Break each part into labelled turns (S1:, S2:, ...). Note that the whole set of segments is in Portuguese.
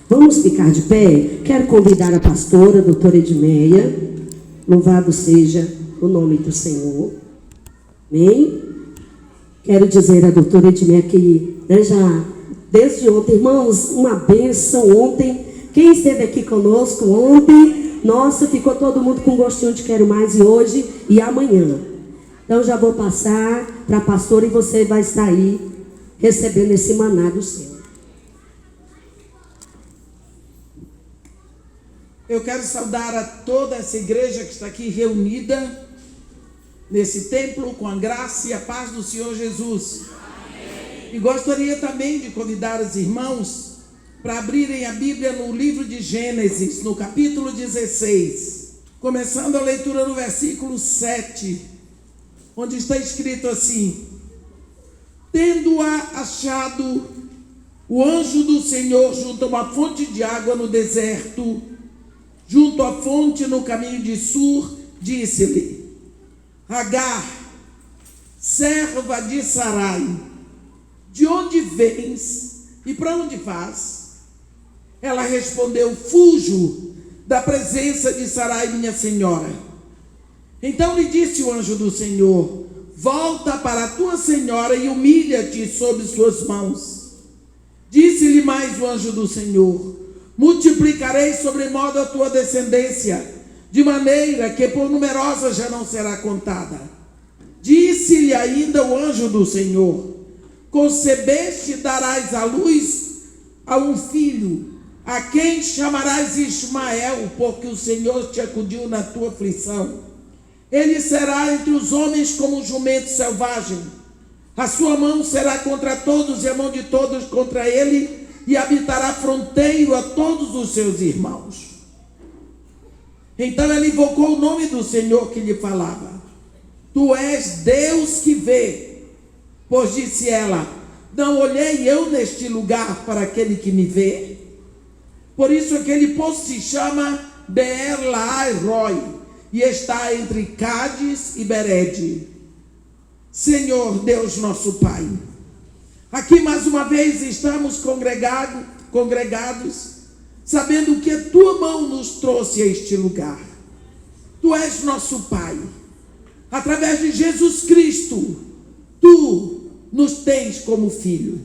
S1: Vamos ficar de pé? Quero convidar a pastora, a doutora Edmeia. Louvado seja o nome do Senhor. Amém? Quero dizer à doutora Edmeia que já desde ontem, irmãos, uma bênção ontem. Quem esteve aqui conosco ontem, nossa, ficou todo mundo com gostinho de quero mais, e hoje e amanhã. Então já vou passar para a pastora e você vai estar aí recebendo esse maná do céu.
S2: Eu quero saudar a toda essa igreja que está aqui reunida nesse templo com a graça e a paz do Senhor Jesus. Amém. E gostaria também de convidar os irmãos para abrirem a Bíblia no livro de Gênesis, no capítulo 16, começando a leitura no versículo 7, onde está escrito assim: tendo-a achado o anjo do Senhor junto a uma fonte de água no deserto, junto à fonte no caminho de Sur, disse-lhe: Agar, serva de Sarai, de onde vens e para onde vas? Ela respondeu: fujo da presença de Sarai, minha senhora. Então lhe disse o anjo do Senhor: volta para a tua senhora e humilha-te sob suas mãos. Disse-lhe mais o anjo do Senhor: multiplicarei sobremodo a tua descendência, de maneira que por numerosa já não será contada. Disse-lhe ainda o anjo do Senhor: concebeste e darás à luz a um filho, a quem chamarás Ismael, porque o Senhor te acudiu na tua aflição. Ele será entre os homens como um jumento selvagem. A sua mão será contra todos e a mão de todos contra ele, e habitará fronteiro a todos os seus irmãos. Então ela invocou o nome do Senhor que lhe falava: tu és Deus que vê. Pois disse ela: não olhei eu neste lugar para aquele que me vê? Por isso aquele poço se chama Beer-Lahai-Roi, e está entre Cádiz e Berede. Senhor Deus nosso Pai, aqui mais uma vez estamos congregados, sabendo que a tua mão nos trouxe a este lugar. Tu és nosso Pai. Através de Jesus Cristo, tu nos tens como filho.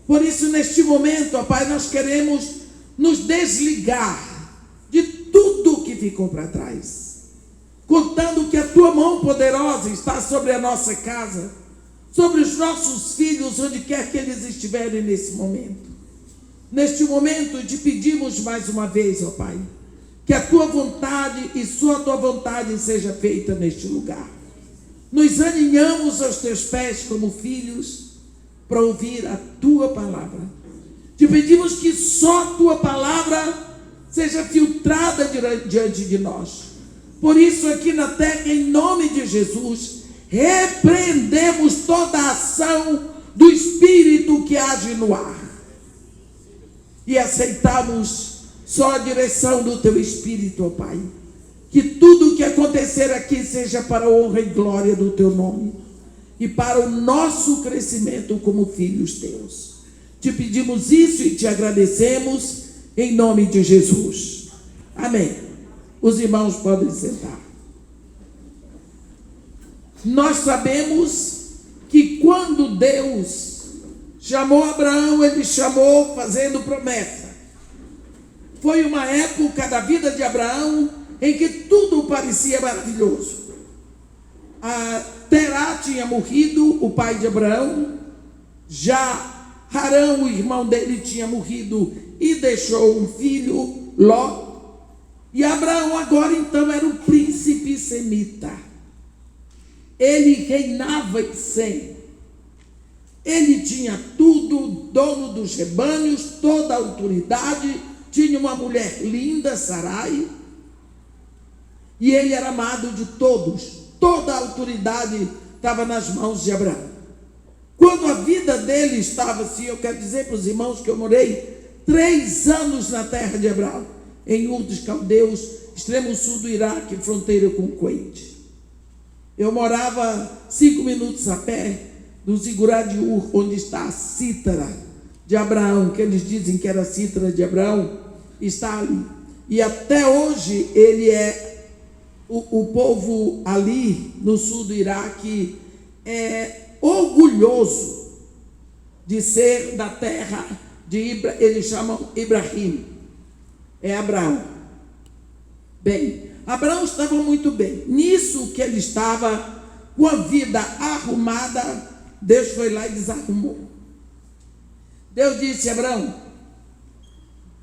S2: Por isso, neste momento, ó Pai, nós queremos nos desligar de tudo que ficou para trás, contando que a tua mão poderosa está sobre a nossa casa, sobre os nossos filhos, onde quer que eles estiverem nesse momento. Neste momento te pedimos mais uma vez, ó Pai, que a tua vontade e só a tua vontade seja feita neste lugar. Nos aninhamos aos teus pés como filhos para ouvir a tua palavra. Te pedimos que só a tua palavra seja filtrada diante de nós. Por isso aqui na terra, em nome de Jesus, repreendemos toda a ação do Espírito que age no ar. E aceitamos só a direção do teu Espírito, ó Pai. Que tudo o que acontecer aqui seja para a honra e glória do teu nome e para o nosso crescimento como filhos teus. Te pedimos isso e te agradecemos em nome de Jesus. Amém. Os irmãos podem sentar. Nós sabemos que quando Deus chamou Abraão, ele chamou fazendo promessa. Foi uma época da vida de Abraão em que tudo parecia maravilhoso. Terá tinha morrido, o pai de Abraão. Já Harã, o irmão dele, tinha morrido e deixou um filho, Ló. E Abraão agora então era um príncipe semita. Ele reinava em Sem. Ele tinha tudo, dono dos rebanhos, toda a autoridade. Tinha uma mulher linda, Sarai. E ele era amado de todos. Toda a autoridade estava nas mãos de Abraão. Quando a vida dele estava assim, eu quero dizer para os irmãos que eu morei 3 anos na terra de Abraão, em Ur dos Caldeus, extremo sul do Iraque, fronteira com o Kuwait. Eu morava 5 minutos a pé do Zigurá de Ur, onde está a Cítara, de Abraão, que eles dizem que era a cítara de Abraão, está ali. E até hoje ele é, o povo ali no sul do Iraque é orgulhoso de ser da terra de eles chamam Ibrahim, é Abraão. Bem, Abraão estava muito bem. Nisso que ele estava com a vida arrumada, Deus foi lá e desarrumou. Deus disse a Abraão: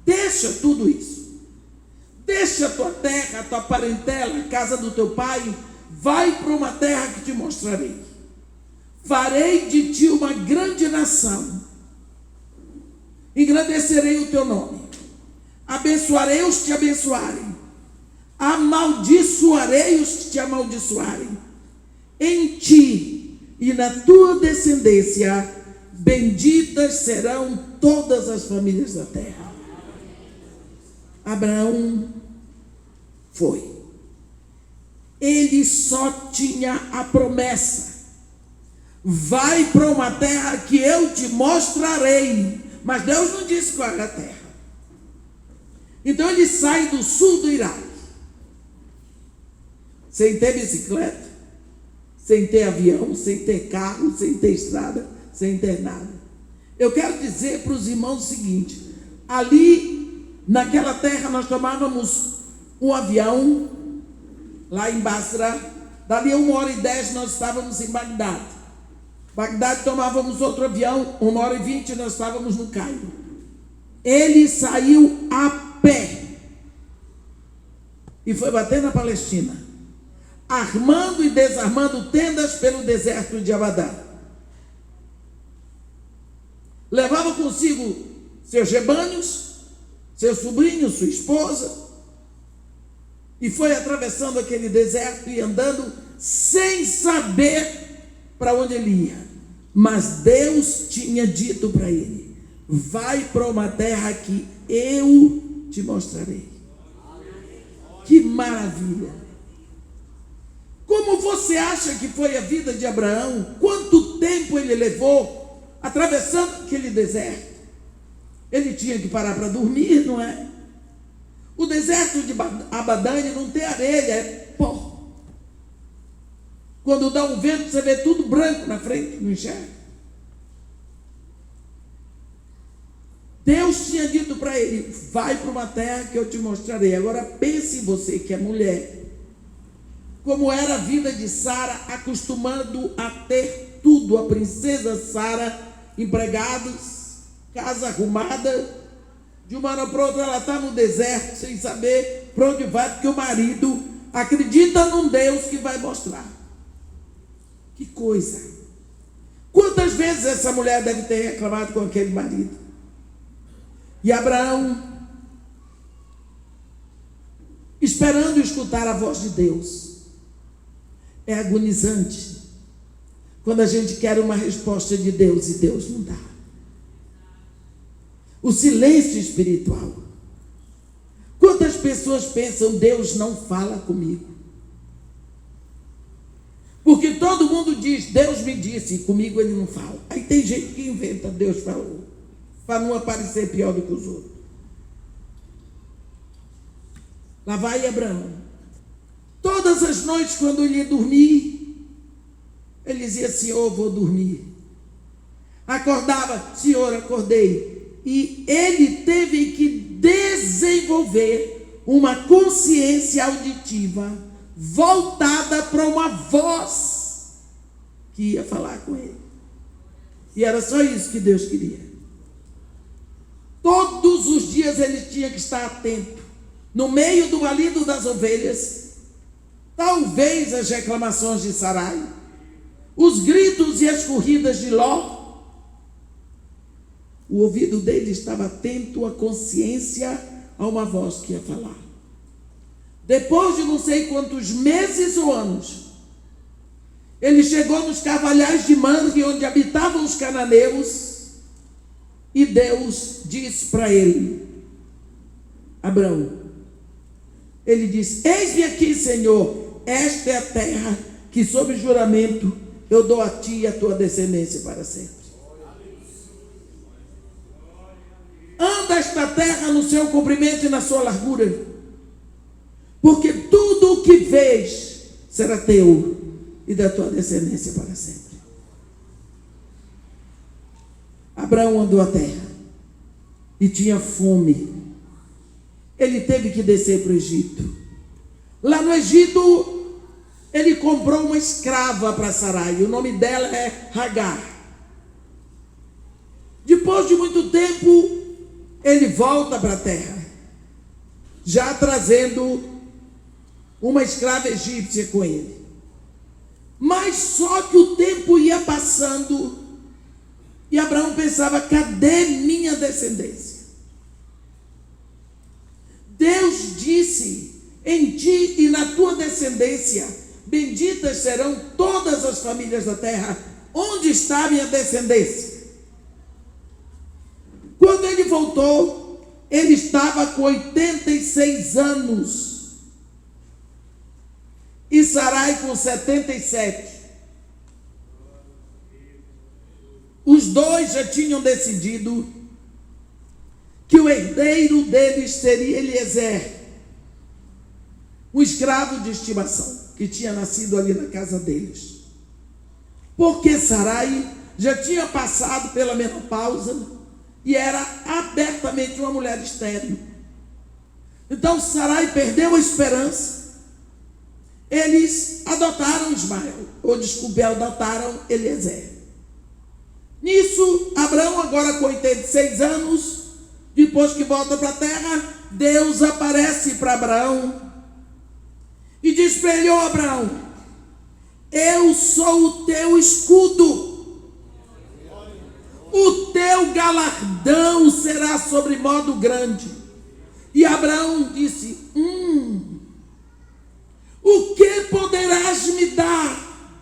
S2: deixa tudo isso, deixa a tua terra, a tua parentela, a casa do teu pai, vai para uma terra que te mostrarei. Farei de ti uma grande nação, engrandecerei o teu nome, abençoarei os que te abençoarem, amaldiçoarei os que te amaldiçoarem. Em ti e na tua descendência benditas serão todas as famílias da terra. Abraão foi. Ele só tinha a promessa: vai para uma terra que eu te mostrarei. Mas Deus não disse qual era a terra. Então ele sai do sul do Iraque, sem ter bicicleta, sem ter avião, sem ter carro, sem ter estrada, sem ter nada. Eu quero dizer para os irmãos o seguinte: ali naquela terra nós tomávamos um avião lá em Basra, dali a 1h10 nós estávamos em Bagdade. Bagdade tomávamos outro avião, 1h20 nós estávamos no Cairo. Ele saiu a pé e foi bater na Palestina, armando e desarmando tendas pelo deserto de Abadá. Levava consigo seus rebanhos, seu sobrinho, sua esposa, e foi atravessando aquele deserto e andando sem saber para onde ele ia. Mas Deus tinha dito para ele: vai para uma terra que eu te mostrarei. Que maravilha! Como você acha que foi a vida de Abraão? Quanto tempo ele levou atravessando aquele deserto? Ele tinha que parar para dormir, não é? O deserto de Abadã não tem areia, é pó. Quando dá um vento, você vê tudo branco na frente, não enxerga. Deus tinha dito para ele: vai para uma terra que eu te mostrarei. Agora pense você que é mulher, como era a vida de Sara, acostumando a ter tudo, a princesa Sara, empregados, casa arrumada. De uma hora para outra ela está no deserto, sem saber para onde vai, porque o marido acredita num Deus que vai mostrar. Que coisa! Quantas vezes essa mulher deve ter reclamado com aquele marido? E Abraão, esperando escutar a voz de Deus. É agonizante quando a gente quer uma resposta de Deus e Deus não dá. O silêncio espiritual. Quantas pessoas pensam: Deus não fala comigo? Porque todo mundo diz: Deus me disse, e comigo ele não fala. Aí tem gente que inventa: Deus falou, para não aparecer pior do que os outros. Lá vai Abraão. Todas as noites, quando ele ia dormir, ele dizia: Senhor, vou dormir. Acordava: Senhor, acordei. E ele teve que desenvolver uma consciência auditiva voltada para uma voz que ia falar com ele. E era só isso que Deus queria. Todos os dias ele tinha que estar atento, no meio do balido das ovelhas, talvez as reclamações de Sarai, os gritos e as corridas de Ló. O ouvido dele estava atento à consciência, a uma voz que ia falar. Depois de não sei quantos meses ou anos, ele chegou nos carvalhais de Mamre, onde habitavam os cananeus, e Deus disse para ele: Abraão, ele disse: eis-me aqui, Senhor, esta é a terra que sob juramento eu dou a ti e a tua descendência para sempre. toda esta terra no seu comprimento e na sua largura, porque tudo o que vês será teu e da tua descendência para sempre. Abraão andou a terra e tinha fome. Ele teve que descer para o Egito. Lá no Egito, ele comprou uma escrava para Sarai. O nome dela é Hagar. Depois de muito tempo, ele volta para a terra, já trazendo uma escrava egípcia com ele. Mas só que o tempo ia passando e Abraão pensava: cadê minha descendência? Deus disse: em ti e na tua descendência benditas serão todas as famílias da terra. Onde está a minha descendência? Quando ele voltou, ele estava com 86 anos. E Sarai com 77. Os dois já tinham decidido que o herdeiro deles seria Eliezer, um escravo de estimação, que tinha nascido ali na casa deles. Porque Sarai já tinha passado pela menopausa e era abertamente uma mulher estéril. Então Sarai perdeu a esperança. Eles adotaram adotaram Eliezer. Nisso, Abraão, agora com 86 anos, depois que volta para a terra, Deus aparece para Abraão e diz para ele: ó Abraão, eu sou o teu escudo, o teu galardão será sobremodo grande. E Abraão disse: o que poderás me dar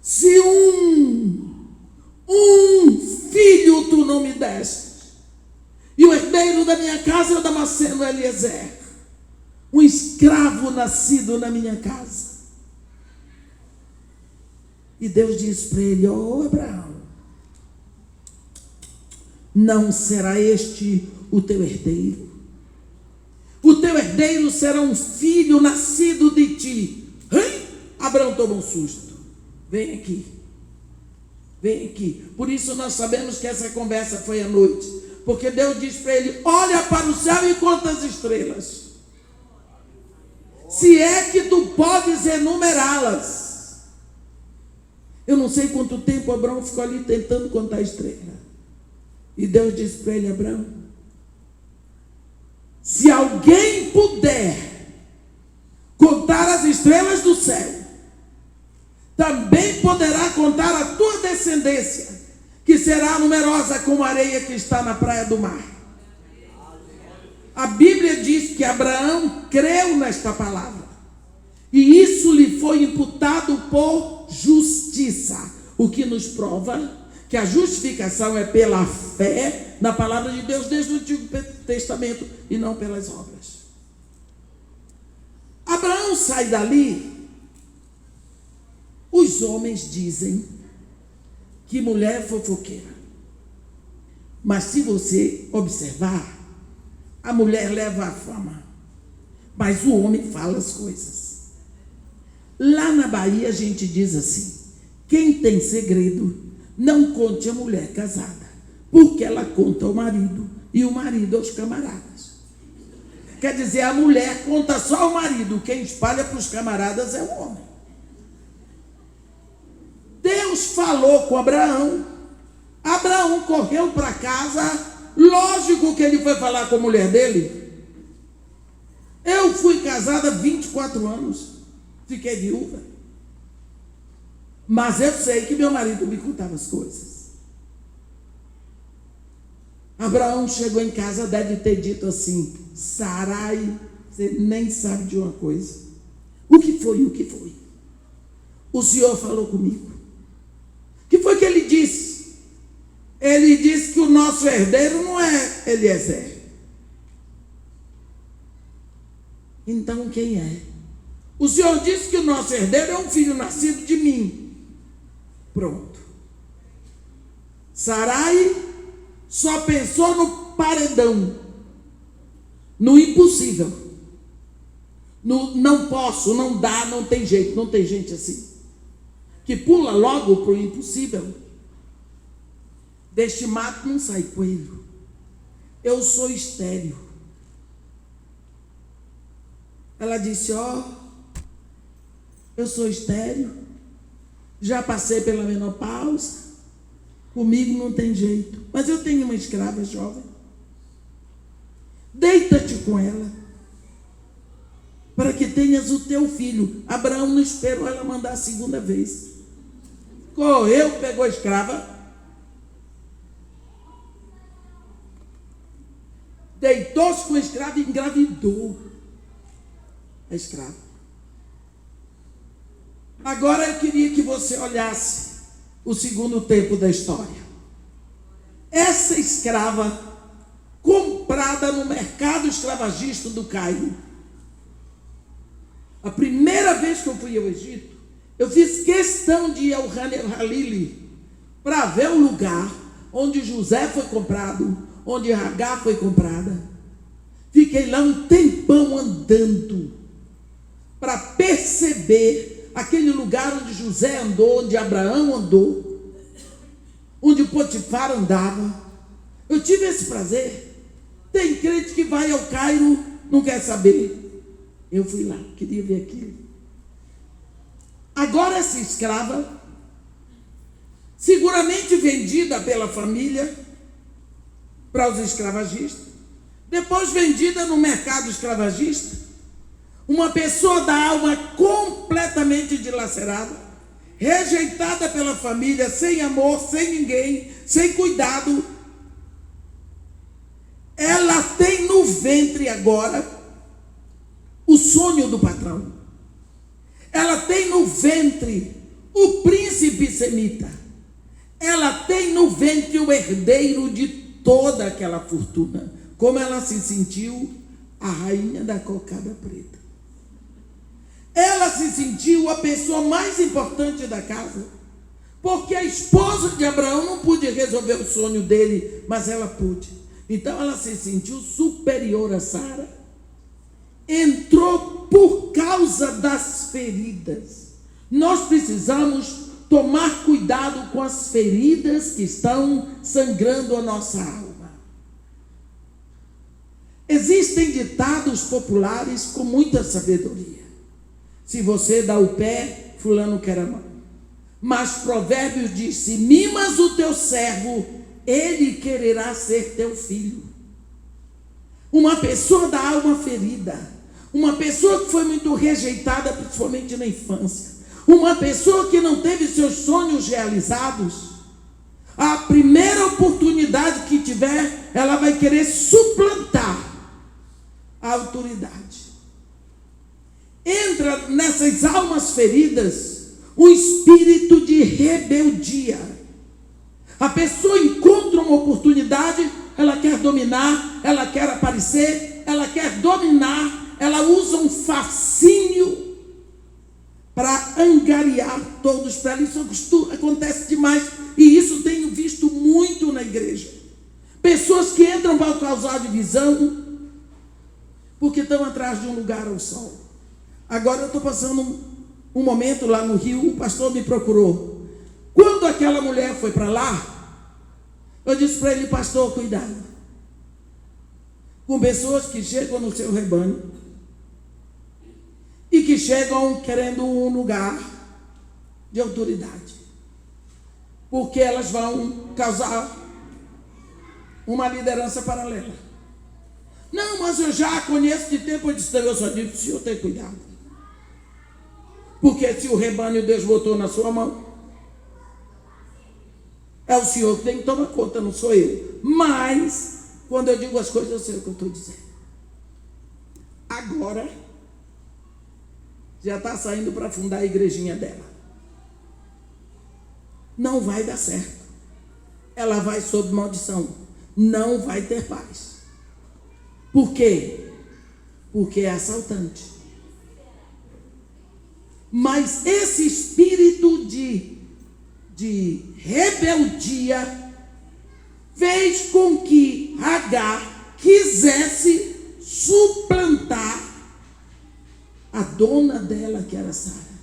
S2: se um filho tu não me deste? E o herdeiro da minha casa é o Damasceno Eliezer, um escravo nascido na minha casa. E Deus diz para ele: ó Abraão, não será este o teu herdeiro. O teu herdeiro será um filho nascido de ti. Abraão toma um susto. Vem aqui. Vem aqui. Por isso nós sabemos que essa conversa foi à noite. Porque Deus diz para ele: olha para o céu e conta as estrelas, se é que tu podes enumerá-las. Eu não sei quanto tempo Abraão ficou ali tentando contar a estrela. E Deus disse para ele: Abraão, se alguém puder contar as estrelas do céu, também poderá contar a tua descendência, que será numerosa como a areia que está na praia do mar. A Bíblia diz que Abraão creu nesta palavra, e isso lhe foi imputado por justiça, o que nos prova que a justificação é pela fé na palavra de Deus desde o Antigo Testamento e não pelas obras. Abraão sai dali. Os homens dizem que mulher é fofoqueira, mas se você observar, a mulher leva a fama, mas o homem fala as coisas. Lá na Bahia a gente diz assim: quem tem segredo não conte a mulher casada, porque ela conta ao marido e o marido aos camaradas. Quer dizer, a mulher conta só ao marido, quem espalha para os camaradas é o homem. Deus falou com Abraão. Abraão correu para casa. Lógico que ele foi falar com a mulher dele. Eu fui casada 24 anos, fiquei viúva, mas eu sei que meu marido me contava as coisas. Abraão chegou em casa, deve ter dito assim: Sarai, você nem sabe de uma coisa. O que foi? O Senhor falou comigo. O que foi que ele disse? Ele disse que o nosso herdeiro não é Eliezer. Então quem é? O Senhor disse que o nosso herdeiro é um filho nascido de mim. Pronto. Sarai só pensou no paredão, no impossível, no não posso, não dá, não tem jeito. Não tem gente assim, que pula logo para o impossível. Deste mato não sai coelho. Eu sou estéril. Ela disse, eu sou estéril, já passei pela menopausa, comigo não tem jeito, mas eu tenho uma escrava jovem, deita-te com ela, para que tenhas o teu filho. Abraão não esperou ela mandar a segunda vez, correu, pegou a escrava, deitou-se com a escrava e engravidou a escrava. Agora eu queria que você olhasse o segundo tempo da história. Essa escrava, comprada no mercado escravagista do Cairo. A primeira vez que eu fui ao Egito, eu fiz questão de ir ao Halili para ver o lugar onde José foi comprado, onde Hagar foi comprada. Fiquei lá um tempão andando para perceber aquele lugar onde José andou, onde Abraão andou, onde Potifar andava. Eu tive esse prazer. Tem crente que vai ao Cairo, não quer saber. Eu fui lá, queria ver aquilo. Agora essa escrava, seguramente vendida pela família para os escravagistas, depois vendida no mercado escravagista, uma pessoa da alma completamente dilacerada, rejeitada pela família, sem amor, sem ninguém, sem cuidado. Ela tem no ventre agora o sonho do patrão. Ela tem no ventre o príncipe semita. Ela tem no ventre o herdeiro de toda aquela fortuna. Como ela se sentiu a rainha da cocada preta. Ela se sentiu a pessoa mais importante da casa, porque a esposa de Abraão não pôde resolver o sonho dele, mas ela pôde. Então ela se sentiu superior a Sara. Entrou por causa das feridas. Nós precisamos tomar cuidado com as feridas que estão sangrando a nossa alma. Existem ditados populares com muita sabedoria. Se você dá o pé, fulano quer a mão. Mas Provérbios diz, se mimas o teu servo, ele quererá ser teu filho. Uma pessoa da alma ferida, uma pessoa que foi muito rejeitada, principalmente na infância, uma pessoa que não teve seus sonhos realizados, a primeira oportunidade que tiver, ela vai querer suplantar a autoridade. Entra nessas almas feridas um espírito de rebeldia. A pessoa encontra uma oportunidade, ela quer dominar, ela quer aparecer, ela quer dominar, ela usa um fascínio para angariar todos para ela. Isso acontece demais, e isso tenho visto muito na igreja. Pessoas que entram para causar divisão, porque estão atrás de um lugar ao sol. Agora eu estou passando um momento lá no Rio, o pastor me procurou. Quando aquela mulher foi para lá, eu disse para ele, pastor, cuidado com pessoas que chegam no seu rebanho e que chegam querendo um lugar de autoridade, porque elas vão causar uma liderança paralela. Não, mas eu já conheço de tempo. Eu disse, eu só digo que o senhor tem cuidado, porque se o rebanho Deus botou na sua mão, é o senhor que tem que tomar conta, não sou eu. Mas quando eu digo as coisas, eu sei o que eu estou dizendo. Agora já está saindo para fundar a igrejinha dela. Não vai dar certo. Ela vai sob maldição. Não vai ter paz. Por quê? Porque é assaltante. Mas esse espírito de rebeldia fez com que Agar quisesse suplantar a dona dela, que era Sara.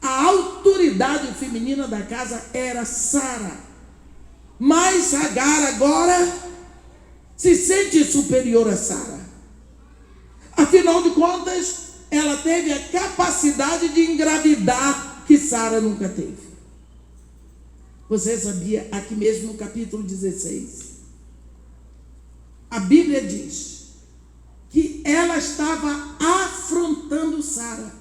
S2: A autoridade feminina da casa era Sara. Mas Agar agora se sente superior a Sara. Afinal de contas, ela teve a capacidade de engravidar que Sara nunca teve. Você sabia, aqui mesmo no capítulo 16, a Bíblia diz que ela estava afrontando Sara.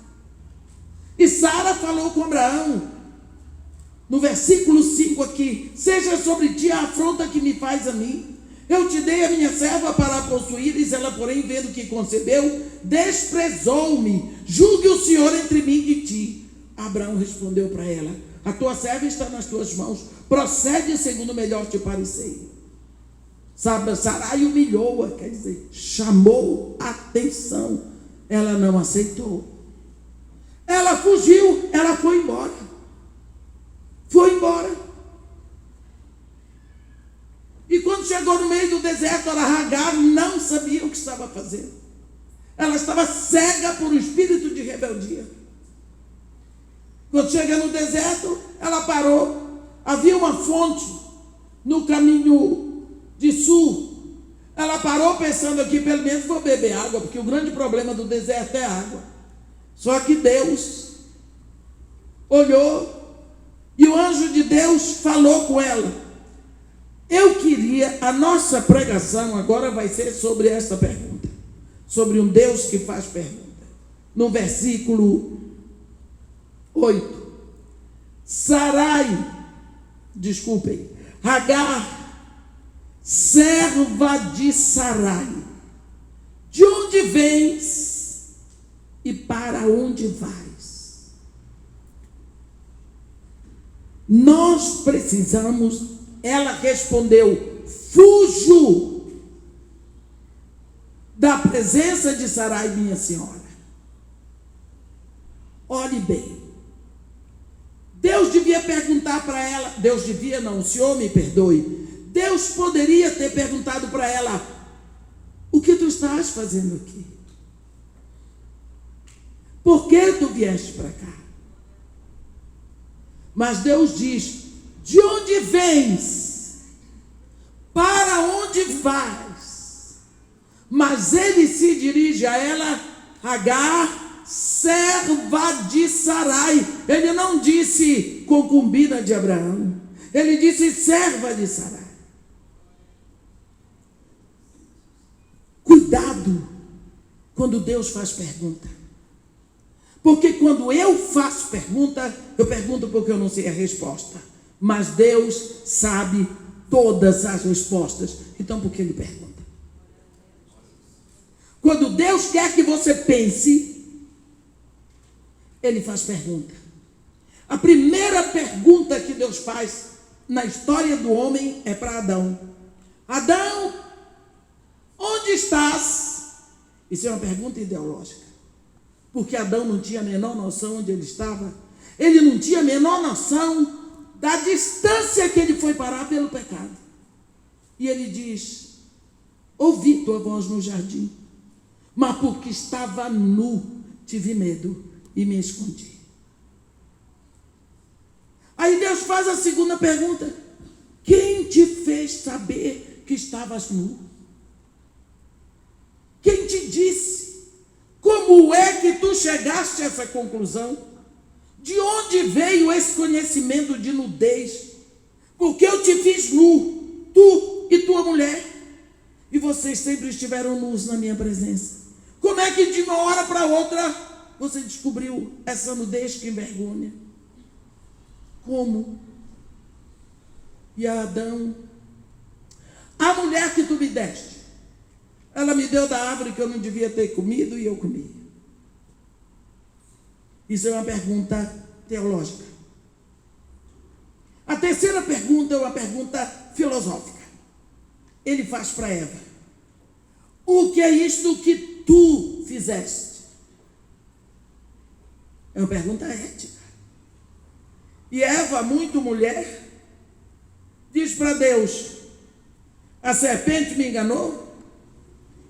S2: E Sara falou com Abraão, no versículo 5 aqui: seja sobre ti a afronta que me faz a mim. Eu te dei a minha serva para a possuíres, ela porém, vendo que concebeu, desprezou-me. Julgue o Senhor entre mim e ti. Abraão respondeu para ela: a tua serva está nas tuas mãos, procede segundo melhor te parecer. Sarai humilhou-a, quer dizer, chamou a atenção. Ela não aceitou. Ela fugiu, ela foi embora. Foi embora. E quando chegou no meio do deserto, Agar não sabia o que estava fazendo. Ela estava cega por um espírito de rebeldia. Quando chega no deserto, ela parou. Havia uma fonte no caminho de sul. Ela parou pensando aqui, pelo menos vou beber água, porque o grande problema do deserto é água. Só que Deus olhou e o anjo de Deus falou com ela. Eu queria, a nossa pregação agora vai ser sobre esta pergunta, sobre um Deus que faz pergunta. No versículo 8, Agar, serva de Sarai, de onde vens e para onde vais? Nós precisamos. Ela respondeu: fujo da presença de Sarai, minha senhora. Olhe bem, Deus devia perguntar para ela, Deus devia não, o Senhor me perdoe, Deus poderia ter perguntado para ela: o que tu estás fazendo aqui? Por que tu vieste para cá? Mas Deus diz: de onde vens? Para onde vais? Mas ele se dirige a ela: Agar, serva de Sarai. Ele não disse concubina de Abraão, ele disse serva de Sarai. Cuidado quando Deus faz pergunta, porque quando eu faço pergunta, eu pergunto porque eu não sei a resposta, mas Deus sabe todas as respostas. Então por que ele pergunta? Quando Deus quer que você pense, ele faz pergunta. A primeira pergunta que Deus faz na história do homem é para Adão: Adão, onde estás? Isso é uma pergunta ideológica, porque Adão não tinha a menor noção onde ele estava. Ele não tinha a menor noção da distância que ele foi parar pelo pecado. E ele diz: ouvi tua voz no jardim, mas porque estava nu, tive medo e me escondi. Aí Deus faz a segunda pergunta: quem te fez saber que estavas nu? Quem te disse? Como é que tu chegaste a essa conclusão? De onde veio esse conhecimento de nudez? Porque eu te fiz nu, tu e tua mulher, e vocês sempre estiveram nus na minha presença. Como é que de uma hora para outra você descobriu essa nudez que envergonha? Como? E a Adão: a mulher que tu me deste, ela me deu da árvore que eu não devia ter comido e eu comi. Isso é uma pergunta teológica. A terceira pergunta é uma pergunta filosófica. Ele faz para Eva: o que é isto que tu fizeste? É uma pergunta ética. E Eva, muito mulher, diz para Deus: A serpente me enganou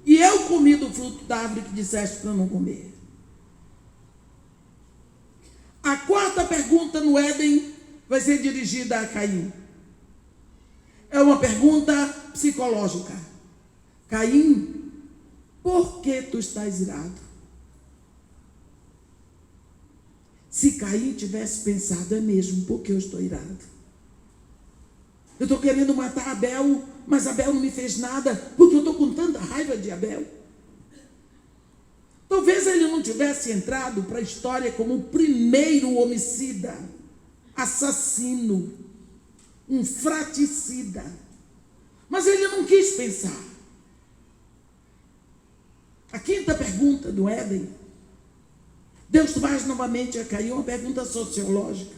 S2: e eu comi do fruto da árvore que disseste para não comer. A quarta pergunta no Éden vai ser dirigida a Caim. É uma pergunta psicológica. Caim, por que tu estás irado? Se Caim tivesse pensado, é mesmo, por que eu estou irado? Eu estou querendo matar Abel, mas Abel não me fez nada, porque eu estou com tanta raiva de Abel. Talvez ele não tivesse entrado para a história como o primeiro homicida, assassino, um fraticida. Mas ele não quis pensar. A quinta pergunta do Éden, Deus faz novamente a Caim uma pergunta sociológica.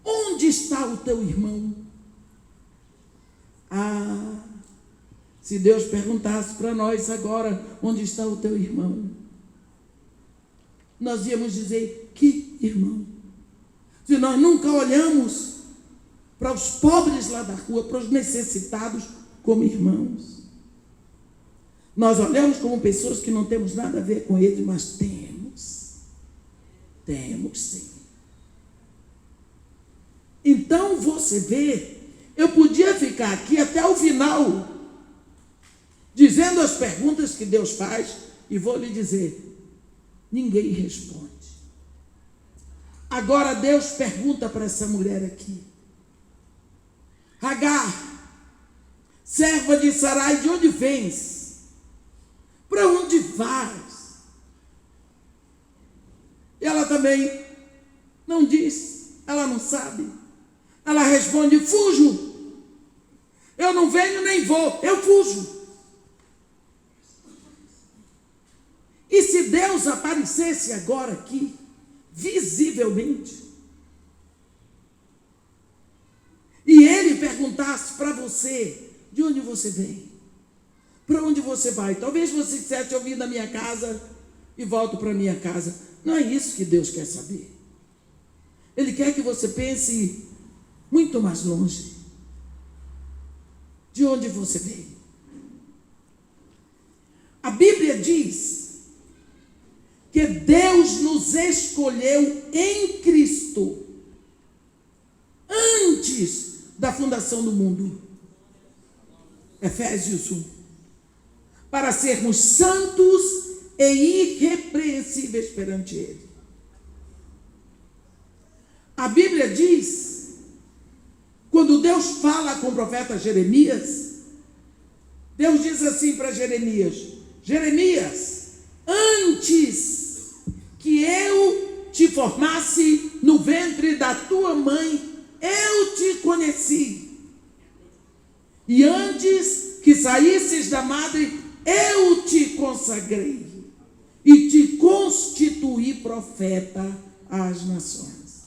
S2: Onde está o teu irmão? Se Deus perguntasse para nós agora, onde está o teu irmão? Nós íamos dizer, que irmão? Se nós nunca olhamos para os pobres lá da rua, para os necessitados como irmãos. Nós olhamos como pessoas que não temos nada a ver com eles, mas temos sim. Então você vê, eu podia ficar aqui até o final, dizendo as perguntas que Deus faz, e vou lhe dizer, ninguém responde. Agora Deus pergunta para essa mulher aqui, Agar, serva de Sarai, de onde vens? Para onde vais? E ela também não diz, ela não sabe. Ela responde, fujo. Eu não venho nem vou, eu fujo. E se Deus aparecesse agora aqui, visivelmente, e Ele perguntasse para você, de onde você vem? Para onde você vai? Talvez você dissesse, eu vim da minha casa e volto para a minha casa. Não é isso que Deus quer saber. Ele quer que você pense muito mais longe. De onde você veio? A Bíblia diz que Deus nos escolheu em Cristo antes da fundação do mundo. Efésios 1. Para sermos santos e irrepreensíveis perante Ele. A Bíblia diz, quando Deus fala com o profeta Jeremias, Deus diz assim para Jeremias, Jeremias, antes que eu te formasse no ventre da tua mãe, eu te conheci. E antes que saísses da madre, eu te consagrei e te constituí profeta às nações.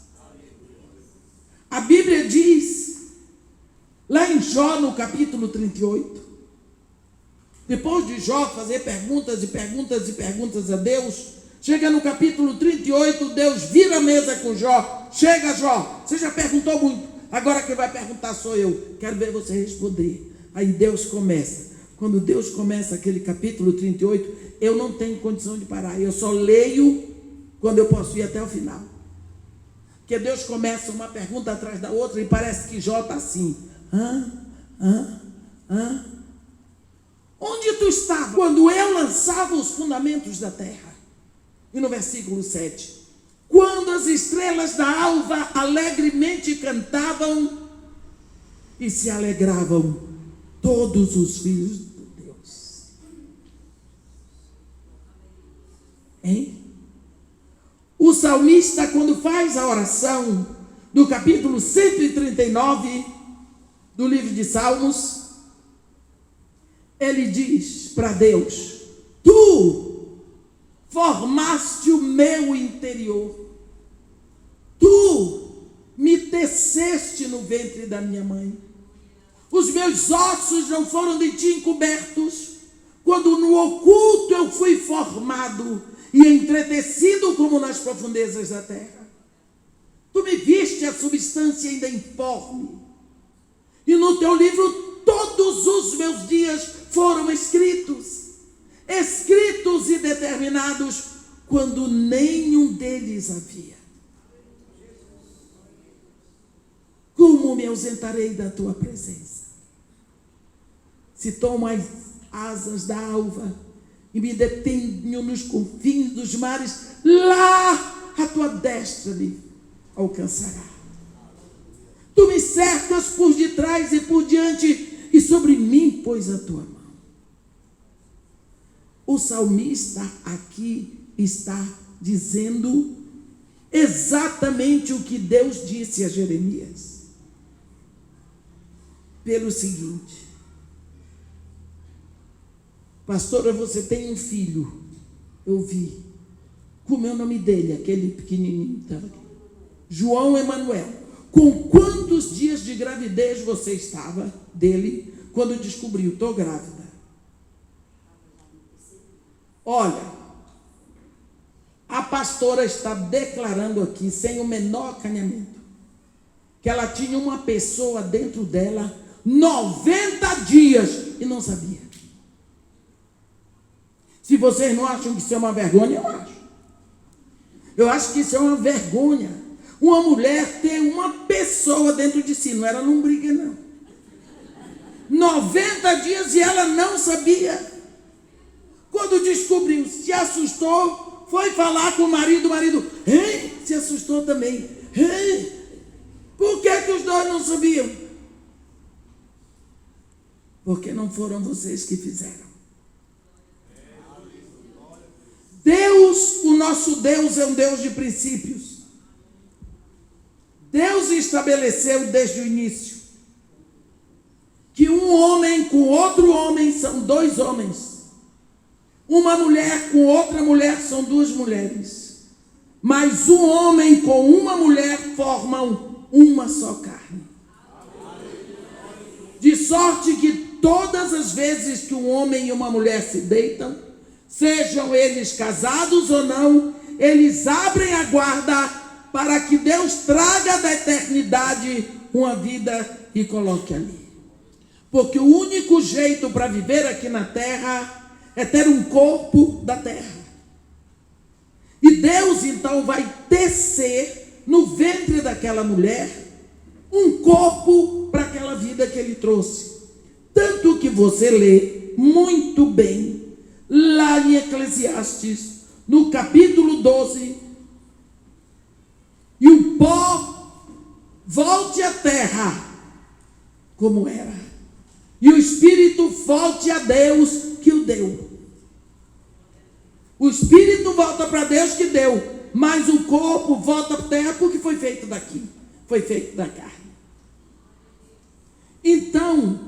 S2: A Bíblia diz, lá em Jó, no capítulo 38, depois de Jó fazer perguntas e perguntas e perguntas a Deus, chega no capítulo 38, Deus vira a mesa com Jó. Chega, Jó, você já perguntou muito, agora quem vai perguntar sou eu, quero ver você responder. Aí Deus começa. Quando Deus começa aquele capítulo 38, eu não tenho condição de parar, eu só leio quando eu posso ir até o final. Porque Deus começa uma pergunta atrás da outra e parece que Jó está assim. Onde tu estava quando eu lançava os fundamentos da terra? E no versículo 7, quando as estrelas da alva alegremente cantavam e se alegravam todos os filhos de Deus. Hein? O salmista, quando faz a oração do capítulo 139 do livro de Salmos, ele diz para Deus, tu formaste o meu interior, tu me teceste no ventre da minha mãe. Os meus ossos não foram de ti encobertos, quando no oculto eu fui formado e entretecido como nas profundezas da terra. Tu me viste a substância ainda informe, e no teu livro todos todos os meus dias foram escritos e determinados, quando nenhum deles havia. Como me ausentarei da tua presença? Se tomo as asas da alva e me detenho nos confins dos mares, lá a tua destra me alcançará. Tu me cercas por detrás e por diante, e sobre mim pôs a tua mão. O salmista aqui está dizendo exatamente o que Deus disse a Jeremias. Pelo seguinte: pastora, você tem um filho. Eu vi. Como é o nome dele? Aquele pequenininho que estava aqui. João Emanuel. Com quantos dias de gravidez você estava dele quando descobriu? Estou grávida. Olha, a pastora está declarando aqui, sem o menor acanhamento, que ela tinha uma pessoa dentro dela 90 dias e não sabia. Se vocês não acham que isso é uma vergonha, eu acho. Eu acho que isso é uma vergonha. Uma mulher ter uma pessoa dentro de si, não era num briga, não. 90 dias e ela não sabia. Quando descobriu, se assustou, foi falar com o marido se assustou também. Por que os dois não sabiam? Porque não foram vocês que fizeram. Deus, o nosso Deus, é um Deus de princípios. Deus estabeleceu desde o início que um homem com outro homem são dois homens. Uma mulher com outra mulher são duas mulheres. Mas um homem com uma mulher formam uma só carne. De sorte que todas as vezes que um homem e uma mulher se deitam, sejam eles casados ou não, eles abrem a guarda para que Deus traga da eternidade uma vida e coloque ali. Porque o único jeito para viver aqui na terra é ter um corpo da terra. E Deus então vai tecer no ventre daquela mulher um corpo para aquela vida que Ele trouxe. Tanto que você lê muito bem lá em Eclesiastes, no capítulo 12, e o pó volte à terra como era, e o espírito volte a Deus que o deu. O espírito volta para Deus que deu, mas o corpo volta para a terra porque foi feito daqui, foi feito da carne. Então,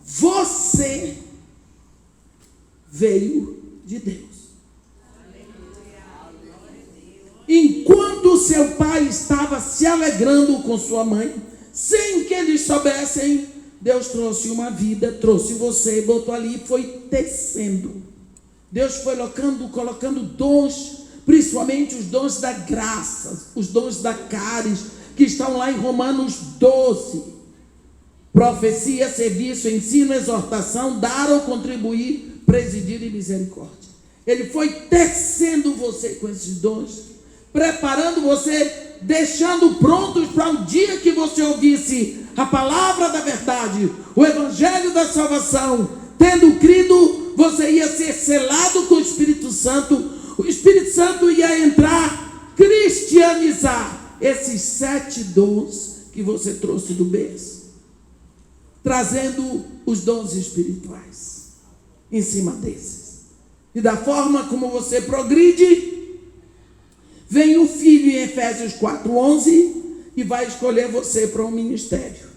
S2: você veio de Deus. Enquanto seu pai estava se alegrando com sua mãe, sem que eles soubessem, Deus trouxe uma vida, trouxe você, botou ali e foi tecendo. Deus foi colocando dons, principalmente os dons da graça, os dons da caris, que estão lá em Romanos 12. Profecia, serviço, ensino, exortação, dar ou contribuir, presidir e misericórdia. Ele foi tecendo você com esses dons, preparando você, deixando prontos para o dia que você ouvisse a palavra da verdade, o evangelho da salvação. Tendo crido, você ia ser selado com o Espírito Santo. O Espírito Santo ia entrar, cristianizar esses 7 dons que você trouxe do berço, trazendo os dons espirituais em cima desses. E da forma como você progride, vem o Filho em Efésios 4:11 e vai escolher você para um ministério: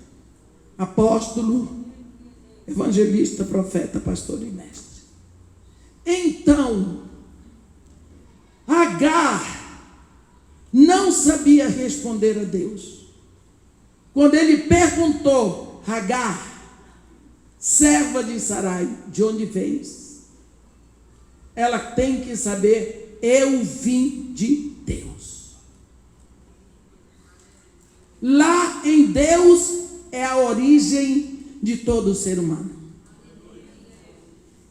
S2: apóstolo, evangelista, profeta, pastor e mestre. Então, Agar não sabia responder a Deus. Quando ele perguntou: Agar, serva de Sarai, de onde vens? Ela tem que saber: eu vim de Deus. Lá em Deus é a origem de todo ser humano.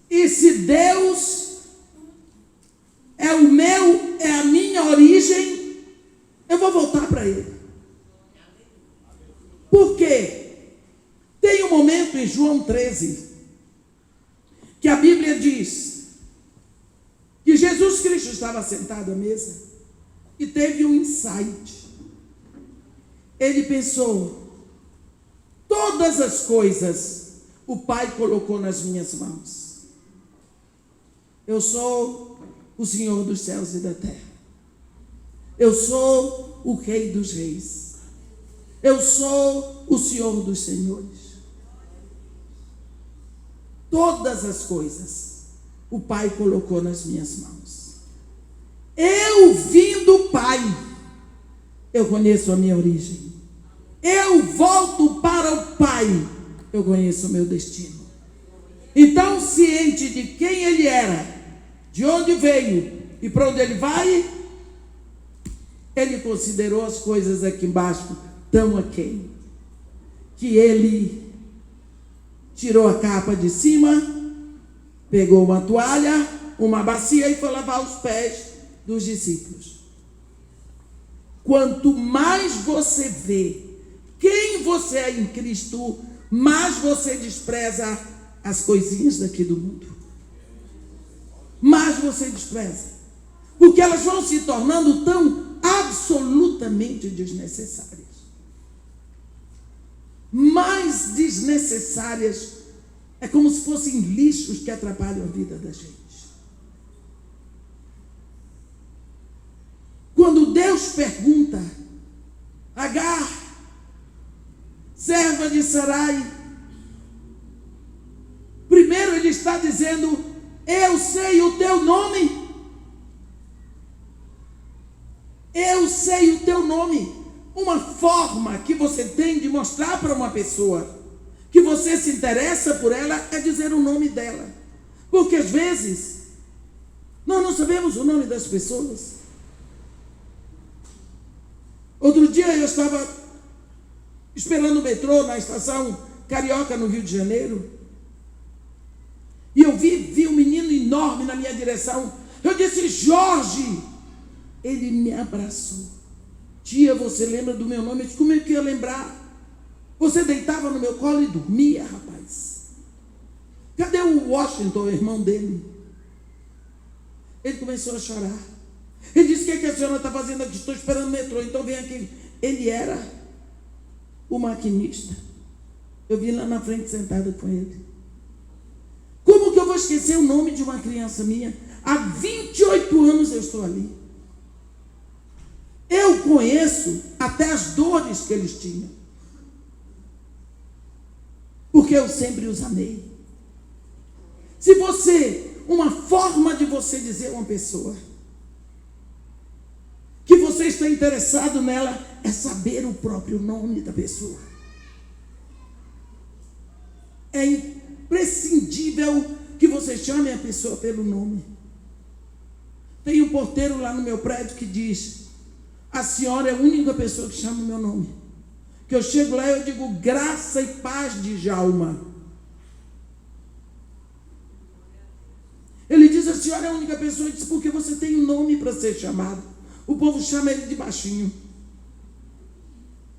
S2: E se Deus é a minha origem, eu vou voltar para Ele. Por quê? Tem um momento em João 13 que a Bíblia diz que Jesus Cristo estava sentado à mesa e teve um insight. Ele pensou: todas as coisas o Pai colocou nas minhas mãos. Eu sou o Senhor dos céus e da terra. Eu sou o Rei dos reis. Eu sou o Senhor dos senhores. Todas as coisas o Pai colocou nas minhas mãos. Eu vim do Pai. Eu conheço a minha origem. Eu volto para o Pai. Eu conheço o meu destino. Então, ciente de quem Ele era, de onde veio e para onde Ele vai, Ele considerou as coisas aqui embaixo tão aquém, que Ele tirou a capa de cima, pegou uma toalha, uma bacia e foi lavar os pés dos discípulos. Quanto mais você vê quem você é em Cristo, mais você despreza as coisinhas daqui do mundo. Mais você despreza. Porque elas vão se tornando tão absolutamente desnecessárias. Mais desnecessárias. É como se fossem lixos que atrapalham a vida da gente. Quando Deus pergunta: Agar, serva de Sarai, primeiro Ele está dizendo: eu sei o teu nome. Eu sei o teu nome. Uma forma que você tem de mostrar para uma pessoa que você se interessa por ela é dizer o nome dela. Porque às vezes nós não sabemos o nome das pessoas. Outro dia eu estava esperando o metrô na estação Carioca, no Rio de Janeiro, e eu vi um menino enorme na minha direção. Eu disse: Jorge. Ele me abraçou. Tia, você lembra do meu nome? Eu disse: como é que eu ia lembrar? Você deitava no meu colo e dormia, rapaz. Cadê o Washington, o irmão dele? Ele começou a chorar. Ele disse: o que a senhora está fazendo aqui? Estou esperando o metrô, então vem aqui. Ele era o maquinista. Eu vi lá na frente sentado com ele. Como que eu vou esquecer o nome de uma criança minha? Há 28 anos eu estou ali. Eu conheço até as dores que eles tinham. Porque eu sempre os amei. Se você, uma forma de você dizer a uma pessoa que você está interessado nela é saber o próprio nome da pessoa. É imprescindível que você chame a pessoa pelo nome. Tem um porteiro lá no meu prédio que diz: a senhora é a única pessoa que chama o meu nome. Que eu chego lá e eu digo: graça e paz de Djalma. Ele diz: a senhora é a única pessoa. Eu disse: porque você tem um nome para ser chamado. O povo chama ele de baixinho,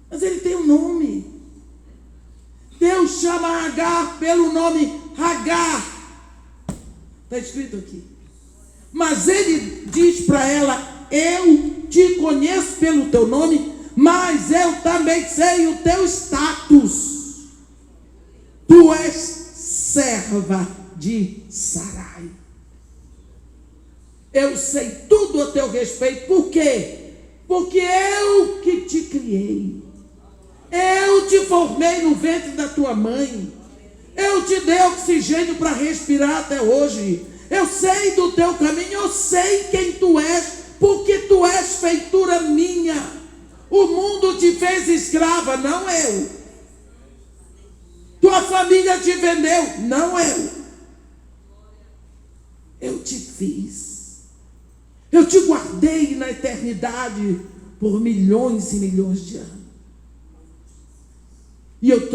S2: mas ele tem um nome. Deus chama Agar pelo nome Agar. Está escrito aqui. Mas ele diz para ela: eu te conheço pelo teu nome, mas eu também sei o teu status. Tu és serva de Sarai. Eu sei tudo a teu respeito. Por quê? Porque eu que te criei. Eu te formei no ventre da tua mãe. Eu te dei oxigênio para respirar até hoje. Eu sei do teu caminho. Eu sei quem tu és, porque tu és feitura minha. O mundo te fez escrava, não eu. Tua família te vendeu, não eu. Eu te fiz. Eu te guardei na eternidade por milhões e milhões de anos. E eu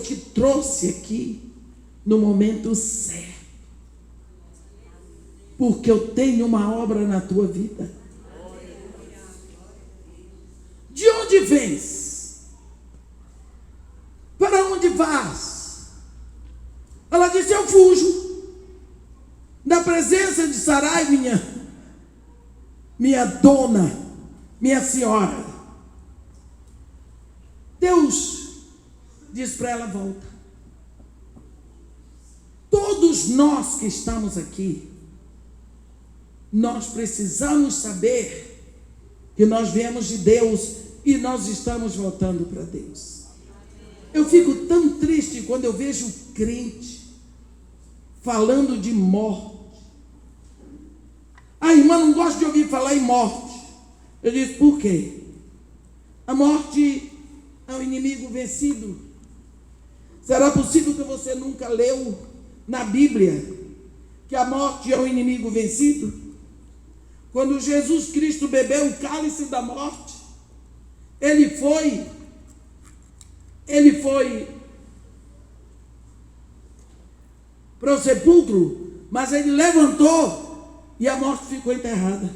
S2: te trouxe aqui no momento certo. Porque eu tenho uma obra na tua vida. De onde vens? Para onde vas? Ela disse: eu fujo da presença de Sarai, minha dona, minha senhora. Deus diz para ela: volta. Todos nós que estamos aqui, nós precisamos saber que nós viemos de Deus e nós estamos voltando para Deus. Eu fico tão triste quando eu vejo o crente falando de morte. A irmã não gosta de ouvir falar em morte. Eu disse: por quê? A morte é um inimigo vencido. Será possível que você nunca leu na Bíblia que a morte é um inimigo vencido? Quando Jesus Cristo bebeu o cálice da morte, ele foi para o sepulcro, mas ele levantou e a morte ficou enterrada.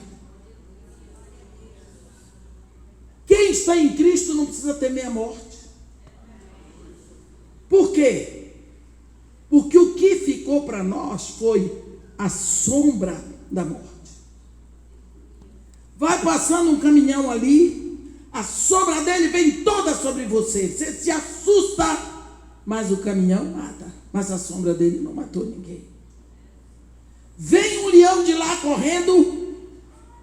S2: Quem está em Cristo não precisa temer a morte. Por quê? Porque o que ficou para nós foi a sombra da morte. Vai passando um caminhão ali, a sombra dele vem toda sobre você. Você se assusta, mas o caminhão mata. Mas a sombra dele não matou ninguém. Vem um leão de lá correndo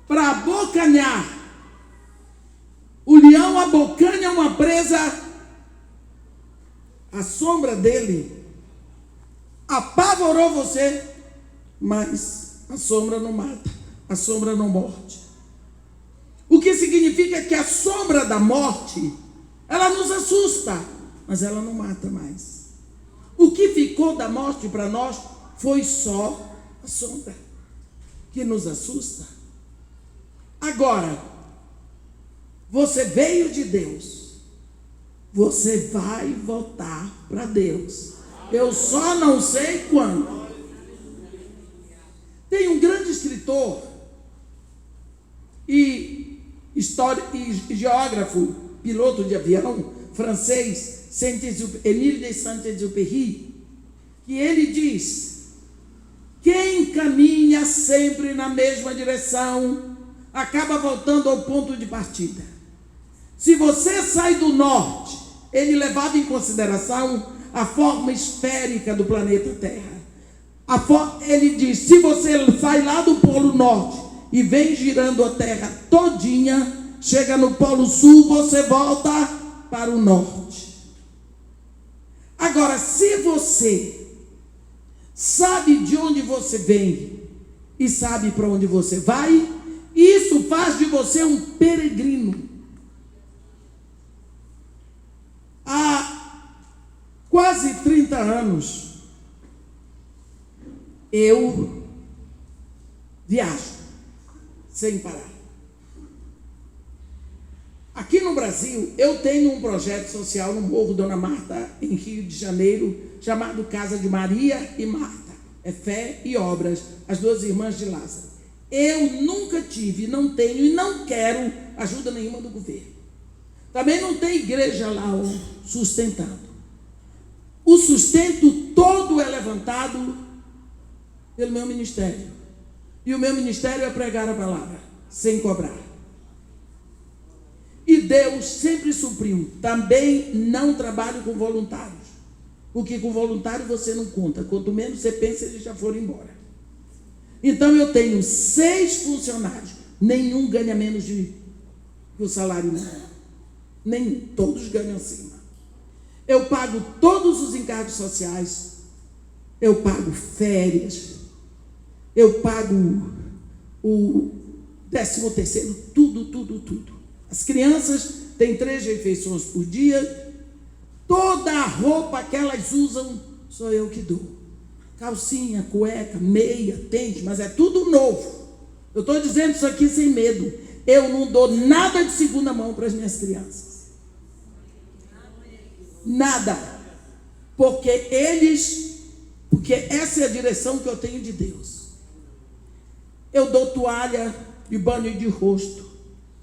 S2: para abocanhar. O leão abocanha uma presa. A sombra dele apavorou você, mas a sombra não mata, a sombra não morde. O que significa que a sombra da morte, ela nos assusta, mas ela não mata mais. O que ficou da morte para nós foi só a sombra, que nos assusta. Agora, você veio de Deus, você vai voltar para Deus. Eu só não sei quando. Tem um grande escritor e geógrafo, piloto de avião francês, Émile de Saint-Exupéry, que ele diz: quem caminha sempre na mesma direção acaba voltando ao ponto de partida. Se você sai do norte, ele levava em consideração a forma esférica do planeta Terra. Ele diz: se você sai lá do Polo Norte e vem girando a Terra todinha, chega no Polo Sul, você volta para o norte. Agora, se você sabe de onde você vem e sabe para onde você vai, isso faz de você um peregrino. Há quase 30 anos, eu viajo sem parar. Aqui no Brasil, eu tenho um projeto social no Morro Dona Marta, em Rio de Janeiro, chamado Casa de Maria e Marta. É Fé e Obras, as duas irmãs de Lázaro. Eu nunca tive, não tenho e não quero ajuda nenhuma do governo. Também não tem igreja lá sustentando. O sustento todo é levantado pelo meu ministério. E o meu ministério é pregar a palavra, sem cobrar. E Deus sempre supriu. Também não trabalho com voluntários. Porque com voluntário você não conta. Quanto menos você pensa, eles já foram embora. Então eu tenho 6 funcionários. Nenhum ganha menos que o salário mínimo. Nem todos ganham acima. Eu pago todos os encargos sociais. Eu pago férias. Eu pago o 13º, tudo. As crianças têm 3 refeições por dia. Toda a roupa que elas usam, sou eu que dou. Calcinha, cueca, meia, tênis, mas é tudo novo. Eu estou dizendo isso aqui sem medo. Eu não dou nada de segunda mão para as minhas crianças. Nada. Porque essa é a direção que eu tenho de Deus. Eu dou toalha de banho de rosto,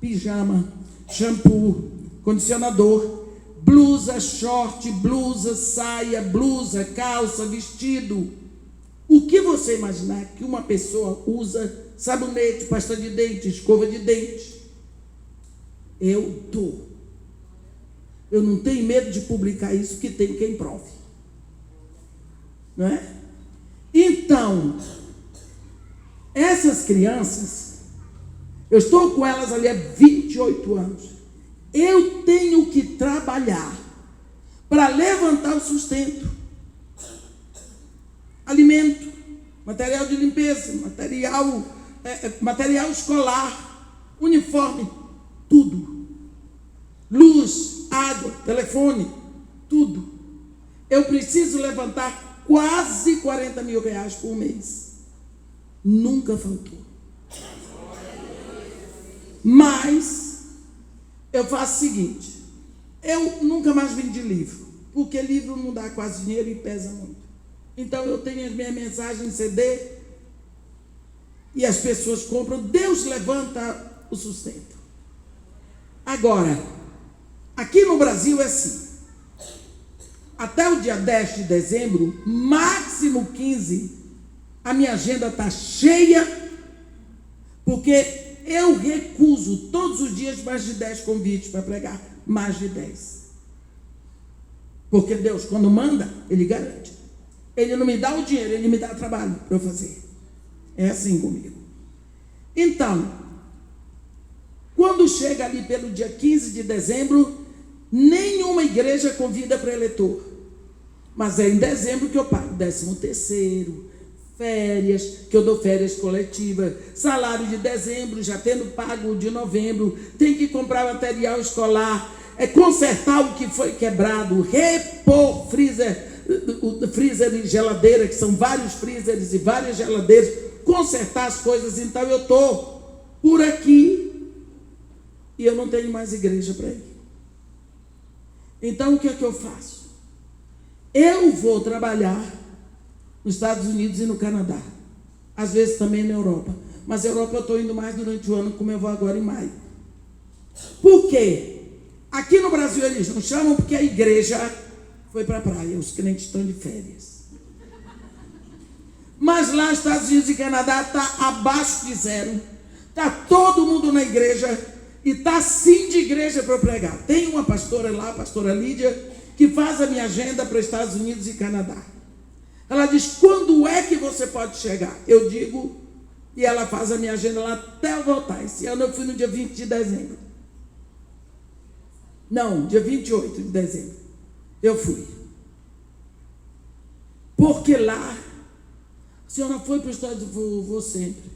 S2: pijama, shampoo, condicionador, blusa, short, blusa, saia, blusa, calça, vestido. O que você imaginar que uma pessoa usa, sabonete, pasta de dente, escova de dente, eu dou. Eu não tenho medo de publicar isso, porque tem quem prove. Não é? Então, essas crianças, eu estou com elas ali há 28 anos. Eu tenho que trabalhar para levantar o sustento. Alimento, material de limpeza, material escolar, uniforme, tudo. Luz, água, telefone, tudo. Eu preciso levantar quase 40 mil reais por mês. Nunca faltou. Mas eu faço o seguinte: eu nunca mais vendi livro, porque livro não dá quase dinheiro e pesa muito. Então eu tenho as minhas mensagens em CD e as pessoas compram. Deus levanta o sustento. Agora, aqui no Brasil é assim: até o dia 10 de dezembro, máximo 15, a minha agenda está cheia, porque eu recuso todos os dias mais de 10 convites para pregar, mais de 10. Porque Deus, quando manda, Ele garante. Ele não me dá o dinheiro, Ele me dá trabalho para eu fazer. É assim comigo. Então, quando chega ali pelo dia 15 de dezembro, nenhuma igreja convida para eleitor. Mas é em dezembro que eu pago 13º, férias, que eu dou férias coletivas, salário de dezembro, já tendo pago de novembro, tem que comprar material escolar, consertar o que foi quebrado, repor freezer e geladeira, que são vários freezers e várias geladeiras, consertar as coisas. Então eu estou por aqui e eu não tenho mais igreja para ir. Então o que é que eu faço? Eu vou trabalhar nos Estados Unidos e no Canadá, às vezes também na Europa, mas na Europa eu estou indo mais durante o ano, como eu vou agora em maio. Por quê? Aqui no Brasil eles não chamam porque a igreja foi para a praia, os crentes estão de férias. Mas lá nos Estados Unidos e Canadá está abaixo de zero, está todo mundo na igreja e está sim de igreja para eu pregar. Tem uma pastora lá, a pastora Lídia, que faz a minha agenda para os Estados Unidos e Canadá. Ela diz: quando é que você pode chegar? Eu digo, e ela faz a minha agenda lá até eu voltar. Esse ano eu fui no dia 20 de dezembro. Não, dia 28 de dezembro. Eu fui. Porque lá, a senhora foi para os Estados Unidos? Vou sempre.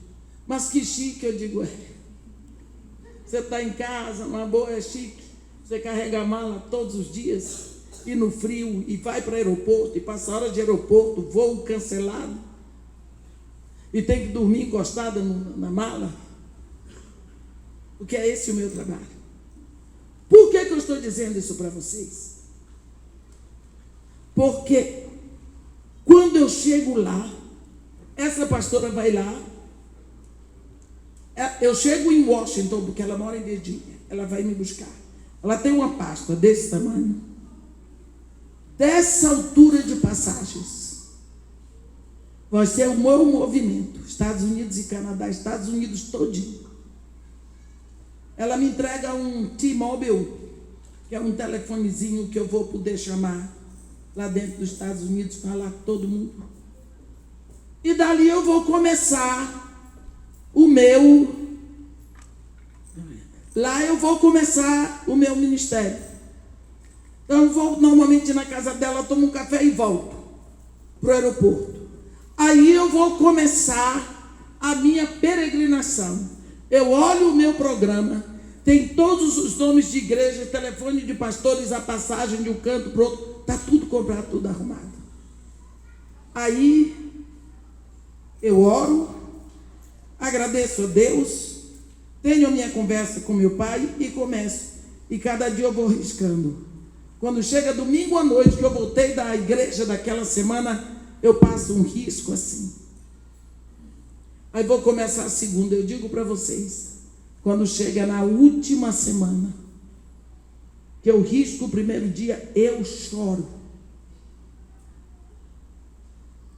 S2: Mas que chique, eu digo, você está em casa, uma boa, é chique. Você carrega a mala todos os dias, e no frio, e vai para o aeroporto, e passa hora de aeroporto, voo cancelado, e tem que dormir encostada na mala. Porque é esse o meu trabalho. Por que eu estou dizendo isso para vocês? Porque quando eu chego lá, essa pastora vai lá, eu chego em Washington, porque ela mora em Virgínia, ela vai me buscar. Ela tem uma pasta desse tamanho, dessa altura de passagens. Vai ser o meu movimento, Estados Unidos e Canadá, Estados Unidos todinho. Ela me entrega um T-Mobile, que é um telefonezinho que eu vou poder chamar lá dentro dos Estados Unidos, falar com todo mundo. E dali eu vou começar o meu... Lá eu vou começar o meu ministério. Então eu vou normalmente na casa dela, tomo um café e volto para o aeroporto. Aí eu vou começar a minha peregrinação. Eu olho o meu programa, tem todos os nomes de igreja, telefone de pastores, a passagem de um canto para o outro, está tudo comprado, tudo arrumado. Aí eu oro, agradeço a Deus, tenho a minha conversa com meu pai e começo. E cada dia eu vou riscando. Quando chega domingo à noite, que eu voltei da igreja daquela semana, eu passo um risco assim. Aí vou começar a segunda. Eu digo para vocês, quando chega na última semana, que eu risco o primeiro dia, eu choro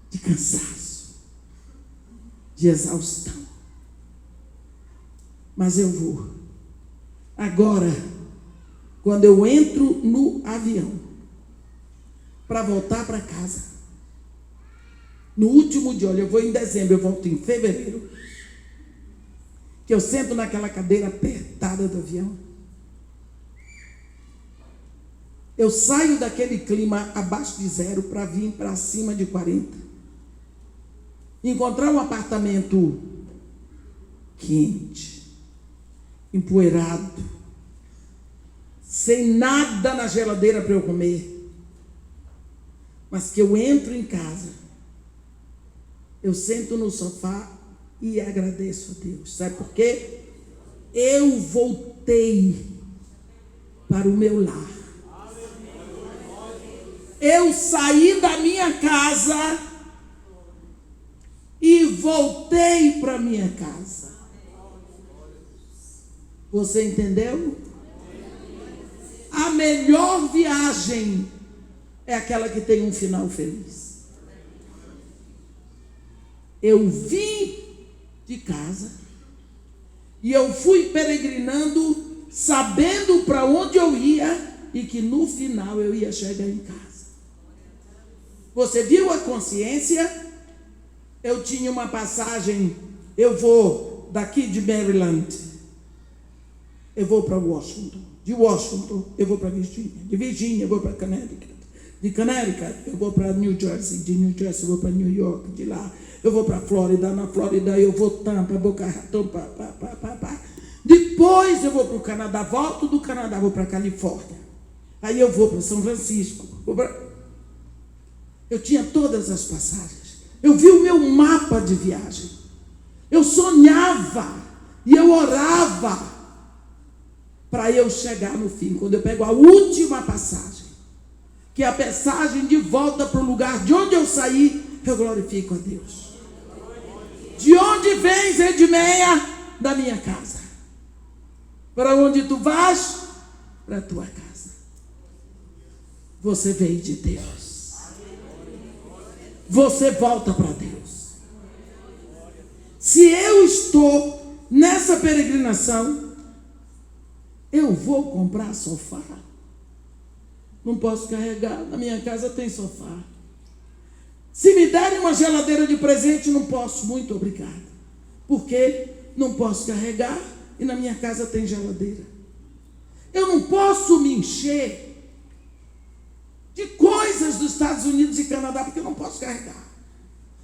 S2: de cansaço, de exaustão. Mas eu vou. Agora, quando eu entro no avião para voltar para casa, no último dia, olha, eu vou em dezembro, eu volto em fevereiro, que eu sento naquela cadeira apertada do avião, eu saio daquele clima abaixo de 0 para vir para cima de 40, encontrar um apartamento quente, empoeirado, sem nada na geladeira para eu comer, mas que eu entro em casa, eu sento no sofá e agradeço a Deus. Sabe por quê? Eu voltei para o meu lar. Eu saí da minha casa e voltei para a minha casa. Você entendeu? A melhor viagem é aquela que tem um final feliz. Eu vim de casa e eu fui peregrinando, sabendo para onde eu ia e que no final eu ia chegar em casa. Você viu a consciência? Eu tinha uma passagem, eu vou daqui de Maryland, eu vou para Washington, de Washington eu vou para Virgínia, de Virgínia eu vou para Connecticut, de Connecticut eu vou para New Jersey, de New Jersey eu vou para New York, de lá eu vou para a Flórida, na Flórida eu vou Tampa, Boca Raton, Depois eu vou para o Canadá, volto do Canadá, vou para a Califórnia. Aí eu vou para São Francisco. Eu tinha todas as passagens. Eu vi o meu mapa de viagem. Eu sonhava e eu orava para eu chegar no fim. Quando eu pego a última passagem, que é a passagem de volta para o lugar de onde eu saí, eu glorifico a Deus. De onde vens, Edmeia? Da minha casa. Para onde tu vais? Para a tua casa. Você veio de Deus. Você volta para Deus. Se eu estou nessa peregrinação, eu vou comprar sofá. Não posso carregar. Na minha casa tem sofá. Se me derem uma geladeira de presente, não posso, muito obrigado. Porque não posso carregar e na minha casa tem geladeira. Eu não posso me encher de coisas dos Estados Unidos e Canadá, porque eu não posso carregar.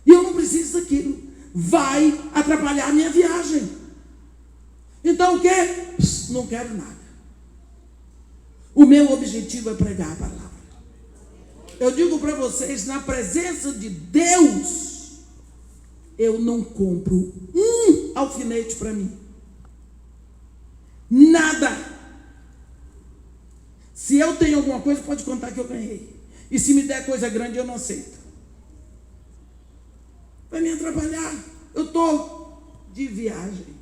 S2: E eu não preciso daquilo. Vai atrapalhar a minha viagem. Então o quê? Não quero nada. O meu objetivo é pregar a palavra. Eu digo para vocês, na presença de Deus, eu não compro um alfinete para mim. Nada. Se eu tenho alguma coisa, pode contar que eu ganhei. E se me der coisa grande, eu não aceito. Vai me atrapalhar. Eu estou de viagem.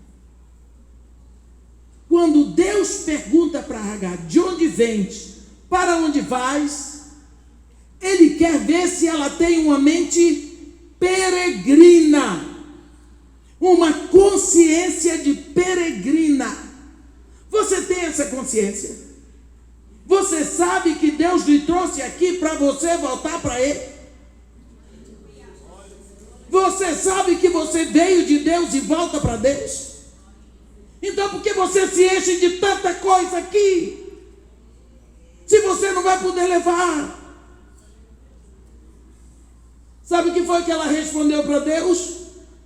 S2: Quando Deus pergunta para Agar, de onde vens, para onde vais, Ele quer ver se ela tem uma mente peregrina, uma consciência de peregrina. Você tem essa consciência? Você sabe que Deus lhe trouxe aqui para você voltar para Ele? Você sabe que você veio de Deus e volta para Deus? Então por que você se enche de tanta coisa aqui, se você não vai poder levar? Sabe o que foi que ela respondeu para Deus?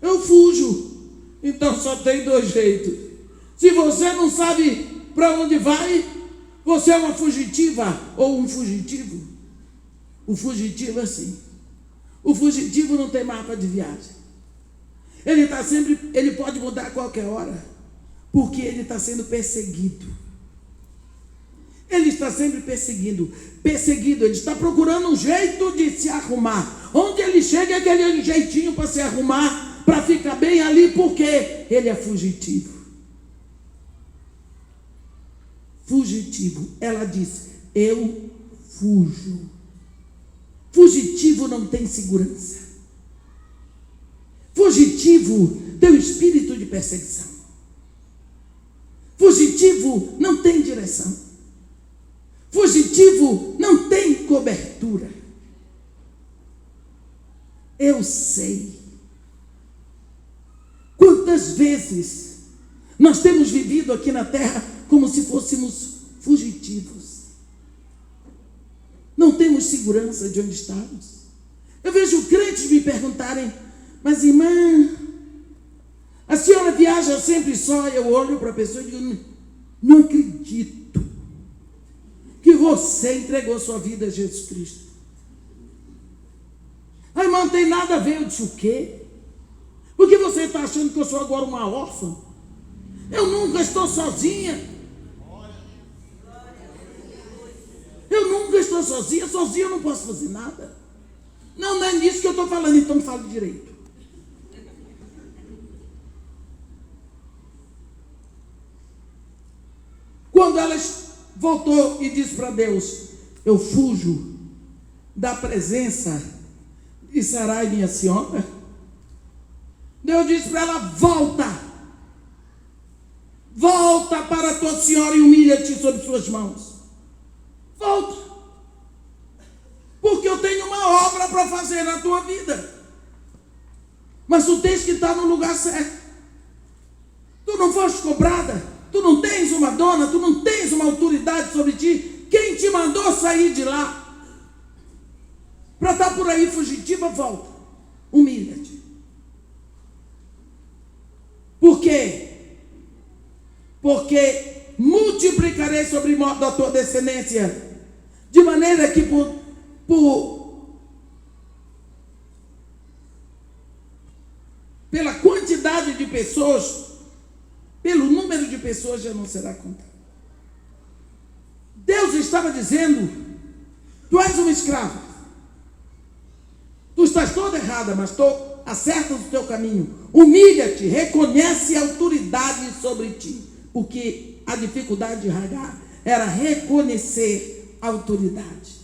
S2: Eu fujo. Então só tem dois jeitos. Se você não sabe para onde vai, você é uma fugitiva ou um fugitivo. O fugitivo é assim. O fugitivo não tem mapa de viagem. Ele está sempre, ele pode mudar a qualquer hora, porque ele está sendo perseguido. Ele está sempre perseguido, ele está procurando um jeito de se arrumar. Onde ele chega é aquele jeitinho para se arrumar, para ficar bem ali, porque ele é fugitivo. Fugitivo. Ela disse: eu fujo. Fugitivo não tem segurança. Fugitivo tem o espírito de perseguição. Fugitivo não tem direção. Fugitivo não tem cobertura. Eu sei quantas vezes nós temos vivido aqui na terra como se fôssemos fugitivos. Não temos segurança de onde estamos. Eu vejo crentes me perguntarem: mas irmã, a senhora viaja sempre só? Eu olho para a pessoa e digo: não acredito que você entregou sua vida a Jesus Cristo. A irmã, não tem nada a ver. Eu disse: o quê? Por que você está achando que eu sou agora uma órfã? Eu nunca estou sozinha. Eu nunca estou sozinha. Sozinha eu não posso fazer nada. Não é nisso que eu estou falando, então me fale direito. Quando ela voltou e disse para Deus: eu fujo da presença de Sarai, minha senhora, Deus disse para ela: volta para a tua senhora e humilha-te sobre suas mãos. Volta, porque eu tenho uma obra para fazer na tua vida. Mas tu tens que estar no lugar certo. Tu não foste cobrada, tu não tens uma dona, tu não tens uma autoridade sobre ti. Quem te mandou sair de lá para estar por aí fugitiva? Volta, humilha-te. Por quê? Porque multiplicarei sobre modo a tua descendência, de maneira que pela quantidade de pessoas, pelo número de pessoas já não será contado. Deus estava dizendo: tu és uma escrava, tu estás toda errada, mas acerta o teu caminho, humilha-te, reconhece a autoridade sobre ti, porque a dificuldade de Agar era reconhecer a autoridade.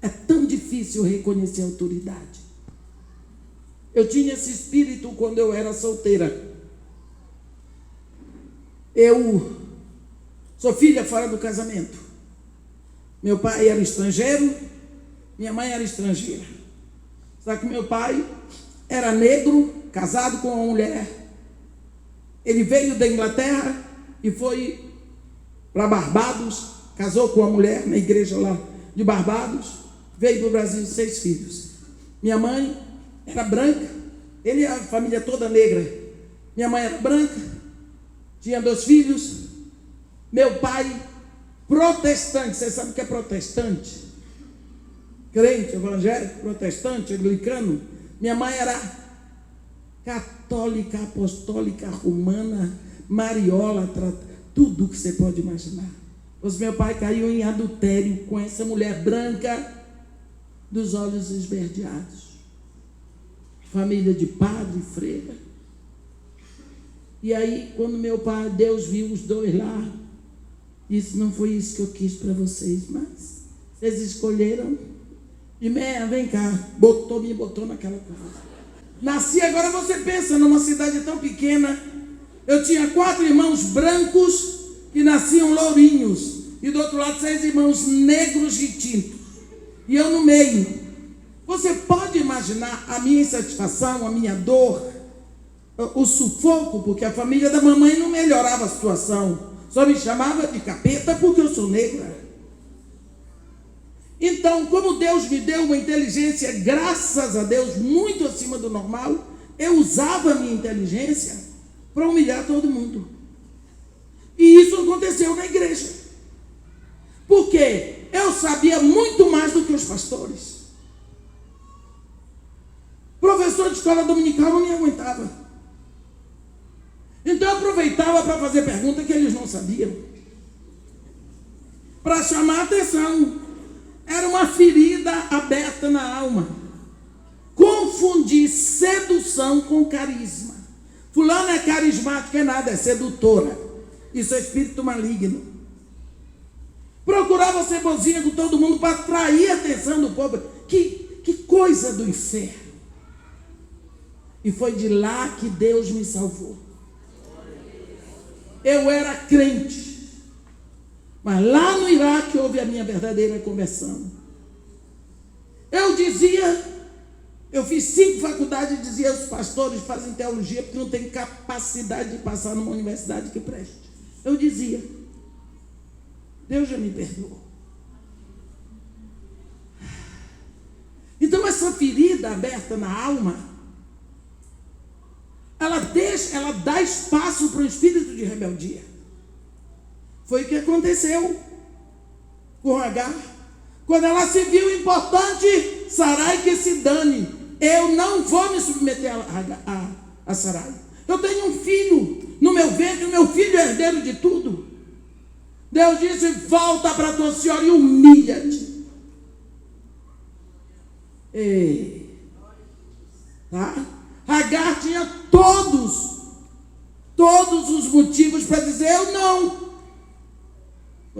S2: É tão difícil reconhecer a autoridade. Eu tinha esse espírito quando eu era solteira. Eu sou filha fora do casamento. Meu pai era estrangeiro, minha mãe era estrangeira. Só que meu pai era negro, casado com uma mulher. Ele veio da Inglaterra e foi para Barbados, casou com uma mulher na igreja lá de Barbados, veio para o Brasil 6 filhos. Minha mãe era branca, ele e a família toda negra. Minha mãe era branca, tinha 2 filhos. Meu pai, protestante. Você sabe o que é protestante? Crente, evangélico, protestante, anglicano. Minha mãe era católica, apostólica, romana, mariólatra, tudo que você pode imaginar. Pois meu pai caiu em adultério com essa mulher branca, dos olhos esverdeados. Família de padre, freira. E aí, quando meu pai, Deus viu os 2 lá, disse: não foi isso que eu quis para vocês, mas vocês escolheram. E vem cá, me botou naquela casa. Nasci, agora você pensa, numa cidade tão pequena, eu tinha 4 irmãos brancos que nasciam lourinhos, e do outro lado 6 irmãos negros retintos, e eu no meio. Você pode imaginar a minha insatisfação, a minha dor, o sufoco, porque a família da mamãe não melhorava a situação, só me chamava de capeta porque eu sou negra. Então, como Deus me deu uma inteligência, graças a Deus, muito acima do normal, eu usava a minha inteligência para humilhar todo mundo. E isso aconteceu na igreja. Porque eu sabia muito mais do que os pastores. Professor de escola dominical não me aguentava. Então eu aproveitava para fazer pergunta que eles não sabiam. para chamar a atenção. Era uma ferida aberta na alma. Confundir sedução com carisma. Fulano é carismática, é nada, é sedutora. Isso é espírito maligno. Procurava ser boazinha com todo mundo para atrair a atenção do povo. Que coisa do inferno. E foi de lá que Deus me salvou. Eu era crente, mas lá no Iraque houve a minha verdadeira conversão. Eu fiz 5 faculdades e dizia os pastores fazem teologia porque não tem capacidade de passar numa universidade que preste. Eu dizia, Deus já me perdoou. Então essa ferida aberta na alma, ela dá espaço para o espírito de rebeldia. Foi o que aconteceu com Agar. Quando ela se viu importante, Sarai que se dane. Eu não vou me submeter a Sarai. Eu tenho um filho no meu ventre, o meu filho é herdeiro de tudo. Deus disse, volta para tua senhora e humilha-te. Tá? Agar tinha todos os motivos para dizer, eu não.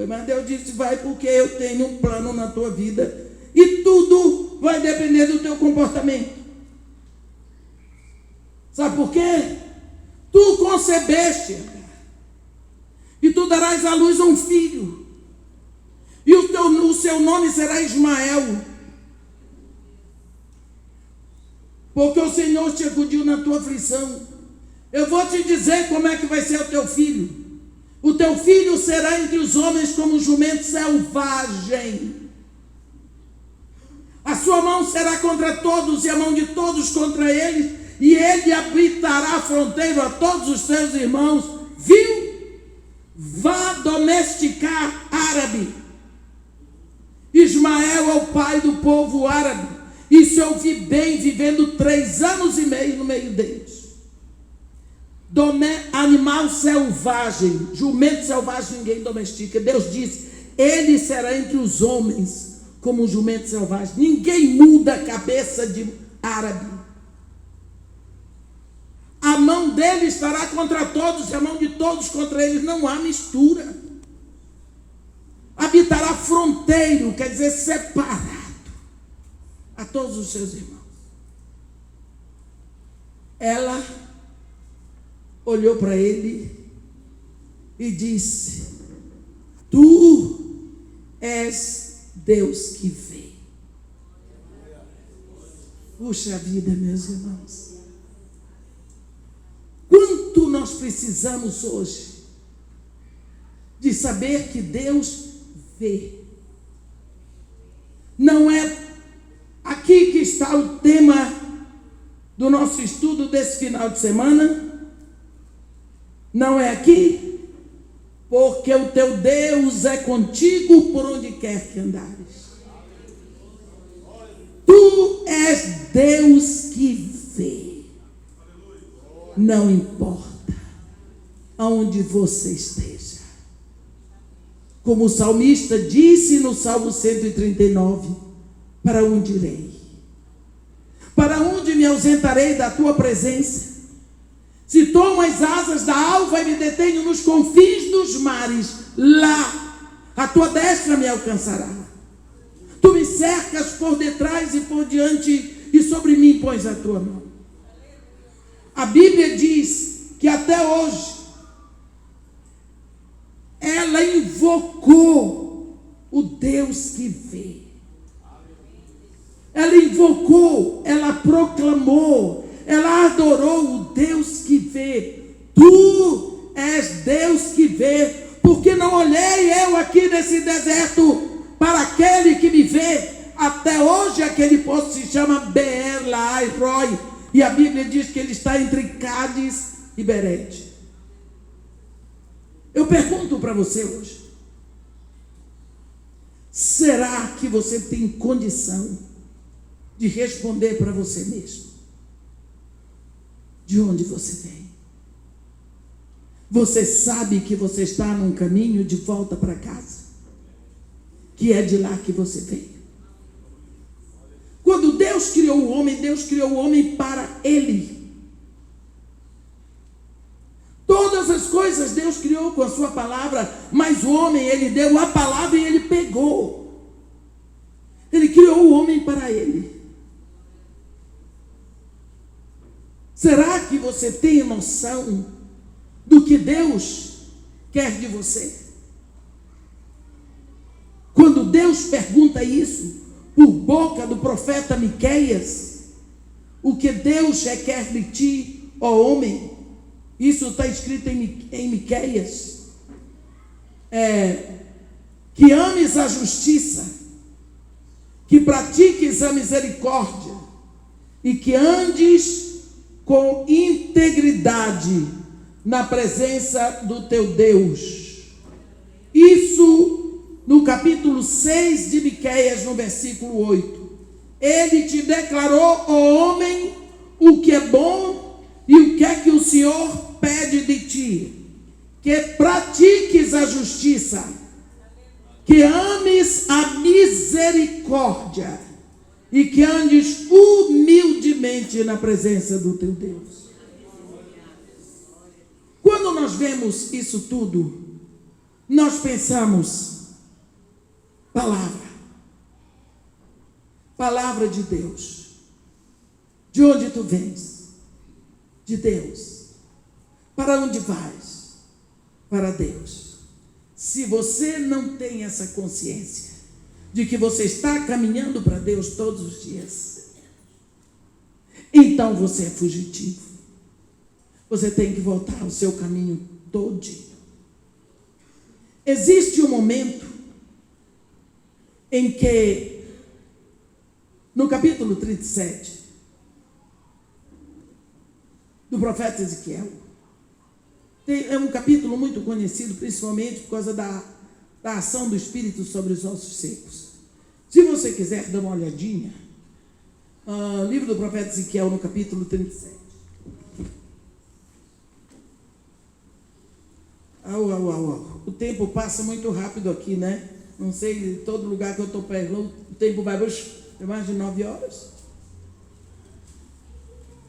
S2: Mas Deus disse, vai porque eu tenho um plano na tua vida. E tudo vai depender do teu comportamento. Sabe por quê? Tu concebeste, e tu darás à luz a um filho. E o seu nome será Ismael. Porque o Senhor te acudiu na tua aflição. Eu vou te dizer como é que vai ser o teu filho. O teu filho será entre os homens como um jumento selvagem. A sua mão será contra todos e a mão de todos contra eles. E ele habitará a fronteira a todos os seus irmãos. Viu? Vá domesticar árabe. Ismael é o pai do povo árabe. Isso eu vi bem, vivendo 3 anos e meio no meio deles. Animal selvagem, jumento selvagem ninguém domestica. Deus disse, ele será entre os homens como um jumento selvagem. Ninguém muda a cabeça de árabe. A mão dele estará contra todos e a mão de todos contra eles. Não há mistura. Habitará fronteiro, quer dizer separado a todos os seus irmãos. Ela olhou para ele e disse, tu és Deus que vê. Puxa vida, meus irmãos. Quanto nós precisamos hoje de saber que Deus vê. Não é aqui que está o tema do nosso estudo desse final de semana. Não é aqui, porque o teu Deus é contigo por onde quer que andares. Tu és Deus que vê. Não importa aonde você esteja. Como o salmista disse no Salmo 139, para onde irei? Para onde me ausentarei da tua presença? Se tomo as asas da alva e me detenho nos confins dos mares, lá a tua destra me alcançará. Tu me cercas por detrás e por diante, e sobre mim pões a tua mão. A Bíblia diz que até hoje ela invocou o Deus que vê. Ela invocou, ela proclamou, ela adorou o Deus que vê. Tu és Deus que vê, porque não olhei eu aqui nesse deserto para aquele que me vê. Até hoje aquele poço se chama Beer Lahai Roi, e a Bíblia diz que ele está entre Cádiz e Berete. Eu pergunto para você hoje, será que você tem condição de responder para você mesmo? De onde você vem? Você sabe que você está num caminho de volta para casa? que é de lá que você veio. Quando Deus criou o homem para Ele. Todas as coisas Deus criou com a sua palavra, mas o homem, Ele deu a palavra e Ele pegou. Ele criou o homem para Ele. Será que você tem noção do que Deus quer de você? Quando Deus pergunta isso por boca do profeta Miqueias, o que Deus requer de ti, ó homem, isso está escrito em Miqueias, que ames a justiça, que pratiques a misericórdia e que andes com integridade na presença do teu Deus. Isso no capítulo 6 de Miqueias, no versículo 8. Ele te declarou, ó homem, o que é bom e o que é que o Senhor pede de ti. Que pratiques a justiça, que ames a misericórdia e que andes humildemente na presença do teu Deus. Quando nós vemos isso tudo, nós pensamos, palavra de Deus. De onde tu vens? De Deus. Para onde vais? Para Deus. Se você não tem essa consciência de que você está caminhando para Deus todos os dias, então você é fugitivo. Você tem que voltar ao seu caminho todinho. Existe um momento em que, no capítulo 37 do profeta Ezequiel, é um capítulo muito conhecido, principalmente por causa da ação do Espírito sobre os ossos secos. Se você quiser dar uma olhadinha, livro do profeta Ezequiel, no capítulo 37. O tempo passa muito rápido aqui, né? Não sei, em todo lugar que eu estou perto, o tempo vai mais de 9 horas.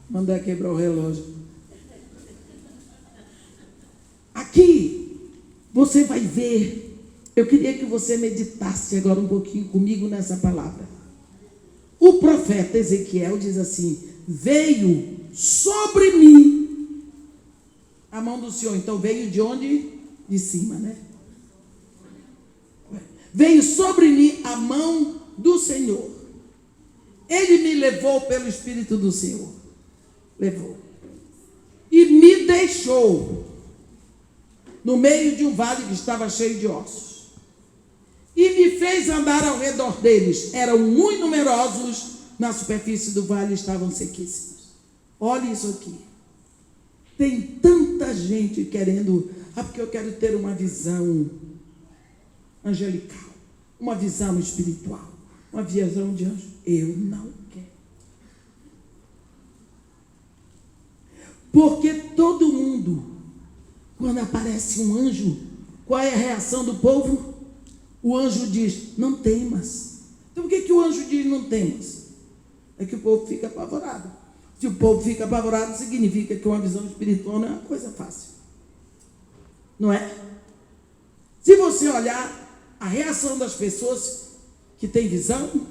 S2: Mandar quebrar o relógio. Aqui, você vai ver. Eu queria que você meditasse agora um pouquinho comigo nessa palavra. O profeta Ezequiel diz assim: veio sobre mim a mão do Senhor. Então veio de onde? De cima, né? Veio sobre mim a mão do Senhor. Ele me levou pelo Espírito do Senhor. Levou. E me deixou no meio de um vale que estava cheio de ossos. E me fez andar ao redor deles. Eram muito numerosos, na superfície do vale estavam sequíssimos. Olha isso aqui. Tem tanta gente querendo, porque eu quero ter uma visão angelical, uma visão espiritual, uma visão de anjo. Eu não quero. Porque todo mundo, quando aparece um anjo, qual é a reação do povo? O anjo diz, não temas. Então por que o anjo diz não temas? É que o povo fica apavorado. Se o povo fica apavorado, significa que uma visão espiritual não é uma coisa fácil. Não é? Se você olhar a reação das pessoas que têm visão,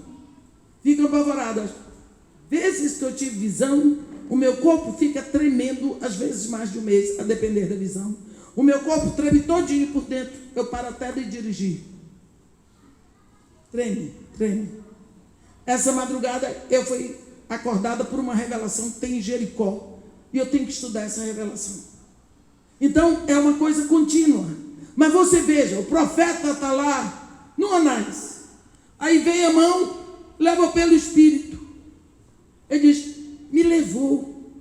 S2: ficam apavoradas. Vezes que eu tive visão, o meu corpo fica tremendo, às vezes mais de um mês, a depender da visão. O meu corpo treme todinho por dentro. Eu paro até de dirigir. Treme. Essa madrugada eu fui acordada por uma revelação que tem em Jericó. E eu tenho que estudar essa revelação. Então, é uma coisa contínua. Mas você veja, o profeta está lá no Anás. Aí vem a mão, leva pelo Espírito. Ele diz, me levou.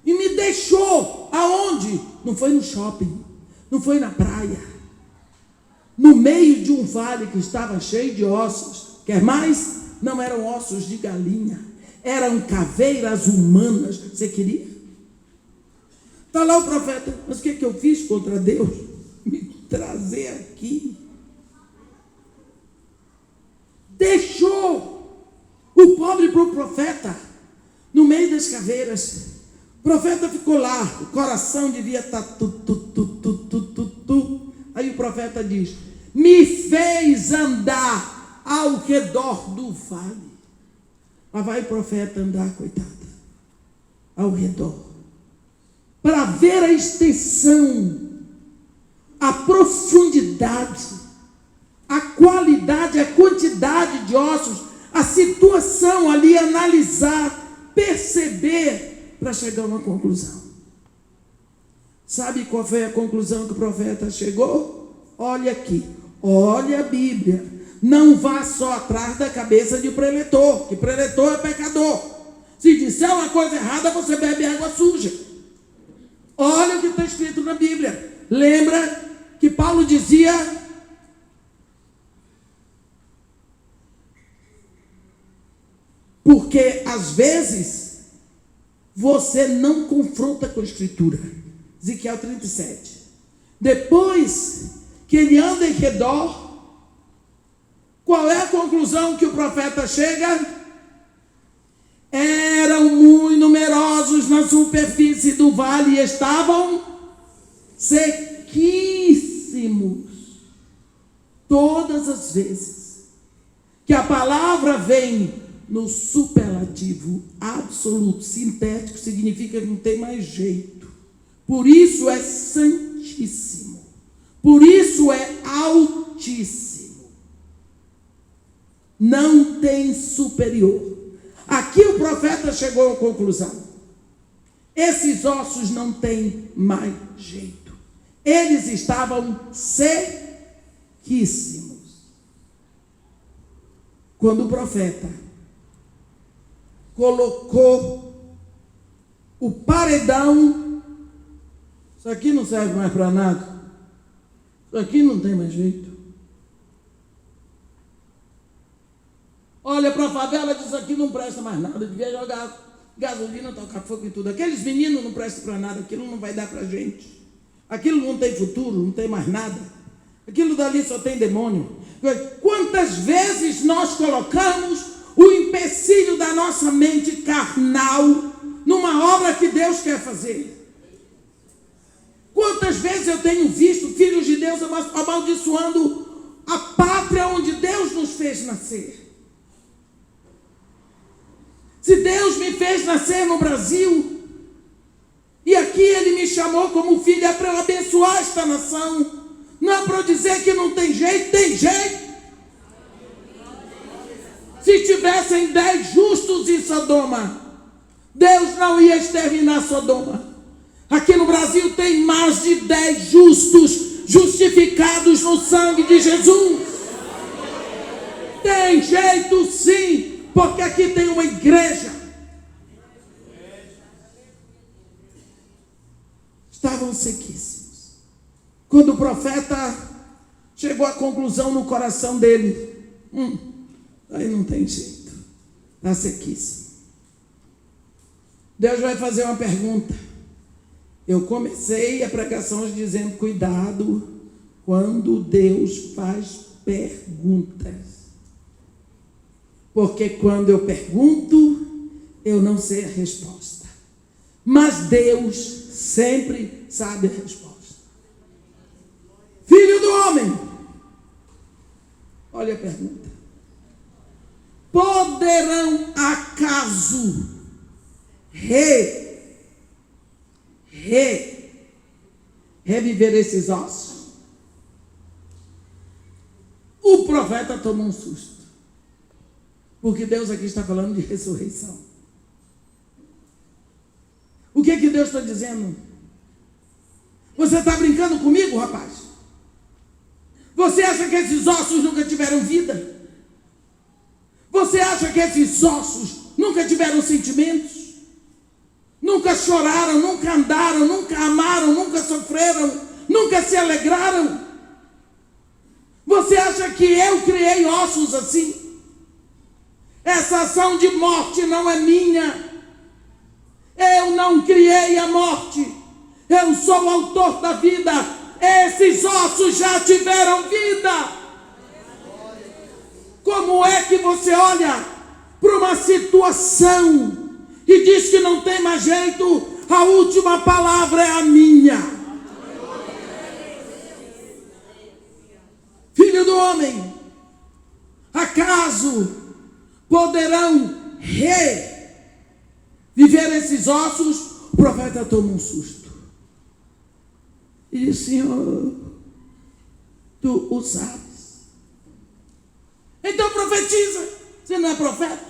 S2: E me deixou. Aonde? Não foi no shopping. Não foi na praia. No meio de um vale que estava cheio de ossos. Quer mais? Não eram ossos de galinha. Eram caveiras humanas. Você queria? Está lá o profeta. Mas o que eu fiz contra Deus? Me trazer aqui. deixou o pobre para o profeta, no meio das caveiras. O profeta ficou lá, o coração devia estar Aí o profeta diz: me fez andar ao redor do vale. Mas vai o profeta andar, coitada, ao redor, para ver a extensão, a profundidade, a qualidade, a quantidade de ossos, a situação ali, analisar, perceber, para chegar a uma conclusão. Sabe qual foi a conclusão que o profeta chegou? Olha aqui, olha a Bíblia. Não vá só atrás da cabeça de preletor, que preletor é pecador. Se disser uma coisa errada, você bebe água suja. Olha o que está escrito na Bíblia. Lembra que Paulo dizia: porque às vezes você não confronta com a Escritura. Ezequiel 37. Depois que ele anda em redor, qual é a conclusão que o profeta chega? Eram muito numerosos na superfície do vale e estavam sequíssimos. Todas as vezes que a palavra vem no superlativo absoluto, sintético, significa que não tem mais jeito. Por isso é santíssimo. Por isso é altíssimo. Não tem superior. Aqui o profeta chegou à conclusão: esses ossos não têm mais jeito. Eles estavam sequíssimos. Quando o profeta colocou o paredão, isso aqui não serve mais para nada, isso aqui não tem mais jeito. Olha para a favela e diz: isso aqui não presta mais nada, devia jogar gasolina, tocar fogo e tudo. Aqueles meninos não prestam para nada, aquilo não vai dar para a gente. Aquilo não tem futuro, não tem mais nada. Aquilo dali só tem demônio. Quantas vezes nós colocamos o empecilho da nossa mente carnal numa obra que Deus quer fazer? Quantas vezes eu tenho visto filhos de Deus amaldiçoando a pátria onde Deus nos fez nascer? Se Deus me fez nascer no Brasil, e aqui Ele me chamou como filho, é para eu abençoar esta nação, não é para eu dizer que não tem jeito, tem jeito. Se tivessem 10 justos em Sodoma, Deus não ia exterminar Sodoma. Aqui no Brasil tem mais de 10 justos justificados no sangue de Jesus. Tem jeito sim. Porque aqui tem uma igreja. Estavam sequíssimos. Quando o profeta chegou à conclusão no coração dele: aí não tem jeito, está sequíssimo. Deus vai fazer uma pergunta. Eu comecei a pregação dizendo: cuidado quando Deus faz perguntas. Porque quando eu pergunto, eu não sei a resposta. Mas Deus sempre sabe a resposta. Filho do homem, olha a pergunta: poderão acaso reviver esses ossos? O profeta tomou um susto. Porque Deus aqui está falando de ressurreição. O que é que Deus está dizendo? Você está brincando comigo, rapaz? Você acha que esses ossos nunca tiveram vida? Você acha que esses ossos nunca tiveram sentimentos? Nunca choraram, nunca andaram, nunca amaram, nunca sofreram, nunca se alegraram? Você acha que eu criei ossos assim? Essa ação de morte não é minha. Eu não criei a morte. Eu sou o autor da vida. Esses ossos já tiveram vida. Como é que você olha para uma situação e diz que não tem mais jeito? A última palavra é a minha. Filho do homem, acaso poderão reviver esses ossos? O profeta toma um susto e diz: Senhor, tu o sabes. Então profetiza. Você não é profeta?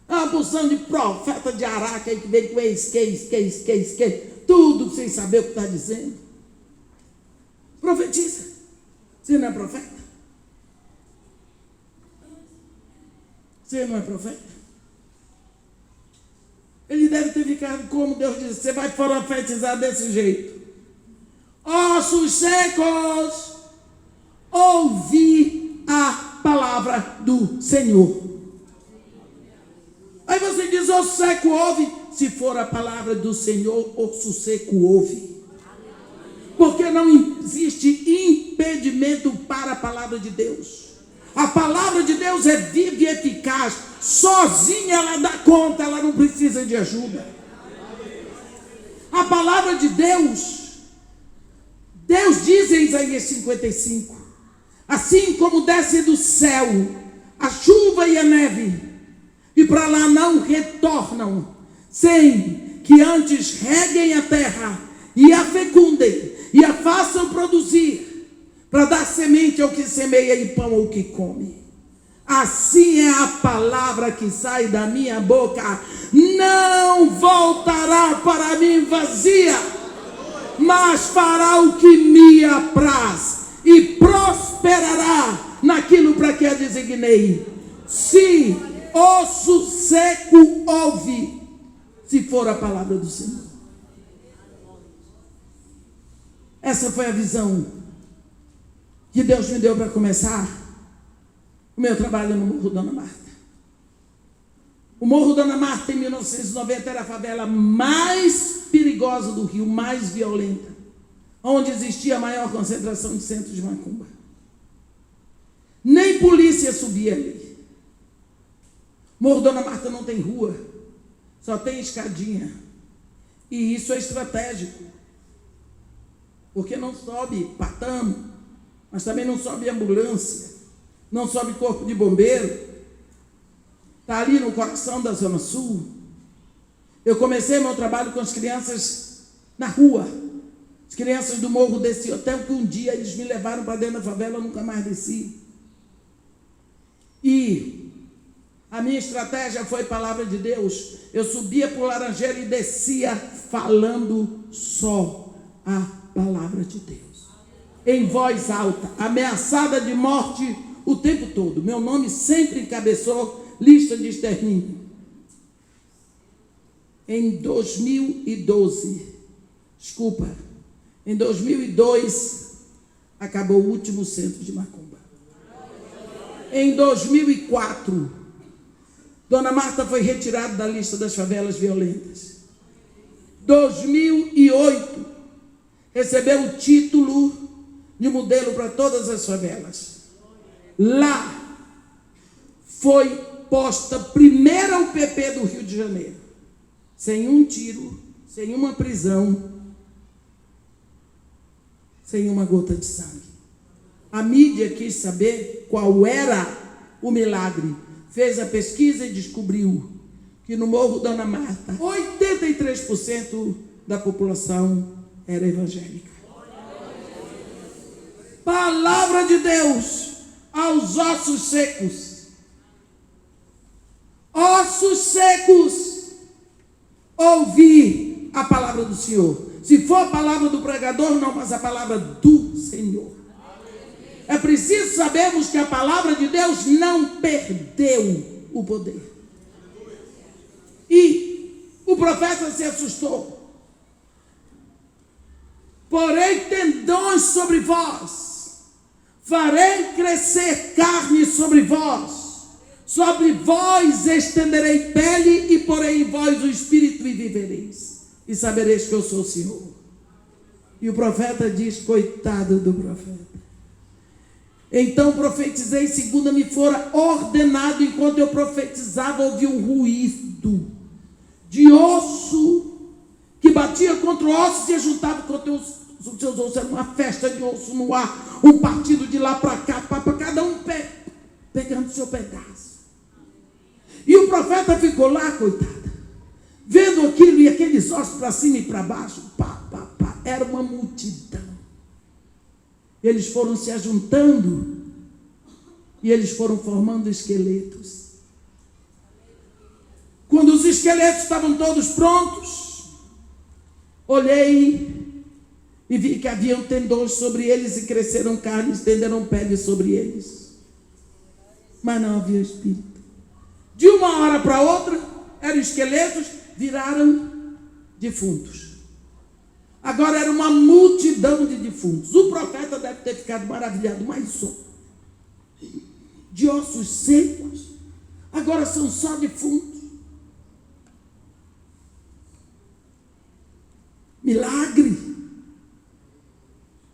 S2: É uma porção de profeta de Araque aí que vem com que, tudo sem saber o que está dizendo. Profetiza. Você não é profeta? Você não é profeta? Ele deve ter ficado como Deus disse: você vai profetizar desse jeito. Ossos secos, ouvi a palavra do Senhor. Aí você diz: osso seco ouve. Se for a palavra do Senhor, osso seco ouve. Porque não existe impedimento para a palavra de Deus. A palavra de Deus é viva e eficaz. Sozinha ela dá conta, ela não precisa de ajuda. A palavra de Deus diz em Isaías 55: assim como desce do céu a chuva e a neve, e para lá não retornam, sem que antes reguem a terra, e a fecundem, e a façam produzir, para dar semente ao que semeia e pão ao que come. Assim é a palavra que sai da minha boca, não voltará para mim vazia, mas fará o que me apraz, e prosperará naquilo para que a designei. Se osso seco ouve, se for a palavra do Senhor. Essa foi a visão que Deus me deu para começar o meu trabalho no Morro Dona Marta. O Morro Dona Marta, em 1990, era a favela mais perigosa do Rio, mais violenta, onde existia a maior concentração de centros de macumba. Nem polícia subia ali. Morro Dona Marta não tem rua, só tem escadinha. E isso é estratégico, porque não sobe patamo, mas também não sobe ambulância, não sobe corpo de bombeiro. Está ali no coração da Zona Sul. Eu comecei meu trabalho com as crianças na rua. As crianças do morro desciam, até que um dia eles me levaram para dentro da favela, eu nunca mais desci. E a minha estratégia foi palavra de Deus. Eu subia para o Laranjeiro e descia falando só a palavra de Deus, em voz alta, ameaçada de morte o tempo todo. Meu nome sempre encabeçou lista de extermínio. Em 2002, acabou o último centro de macumba. Em 2004, Dona Marta foi retirada da lista das favelas violentas. 2008, recebeu o título de modelo para todas as favelas. Lá foi posta a primeira UPP do Rio de Janeiro, sem um tiro, sem uma prisão, sem uma gota de sangue. A mídia quis saber qual era o milagre, fez a pesquisa e descobriu que no Morro Dona Marta, 83% da população era evangélica. Palavra de Deus aos ossos secos. Ossos secos, ouvi a palavra do Senhor. Se for a palavra do pregador, não, mas a palavra do Senhor. É preciso sabermos que a palavra de Deus não perdeu o poder. E o profeta se assustou. Porém tendões sobre vós, farei crescer carne sobre vós estenderei pele e porei em vós o espírito e vivereis, e sabereis que eu sou o Senhor. E o profeta diz: coitado do profeta, Então profetizei, segundo me fora ordenado. Enquanto eu profetizava, ouvi um ruído de osso que batia contra o osso e se juntava contra os seus ossos. Era uma festa de osso no ar, um partido de lá para cá, para cada um pegando seu pedaço. E o profeta ficou lá, coitada, vendo aquilo e aqueles ossos para cima e para baixo. Era uma multidão. Eles foram se ajuntando e eles foram formando esqueletos. Quando os esqueletos estavam todos prontos, olhei e vi que haviam tendões sobre eles e cresceram carne, estenderam pele sobre eles. Mas não havia espírito. De uma hora para outra, eram esqueletos, viraram defuntos. Agora era uma multidão de defuntos. O profeta deve ter ficado maravilhado, mas só. De ossos secos, agora são só defuntos. Milagre.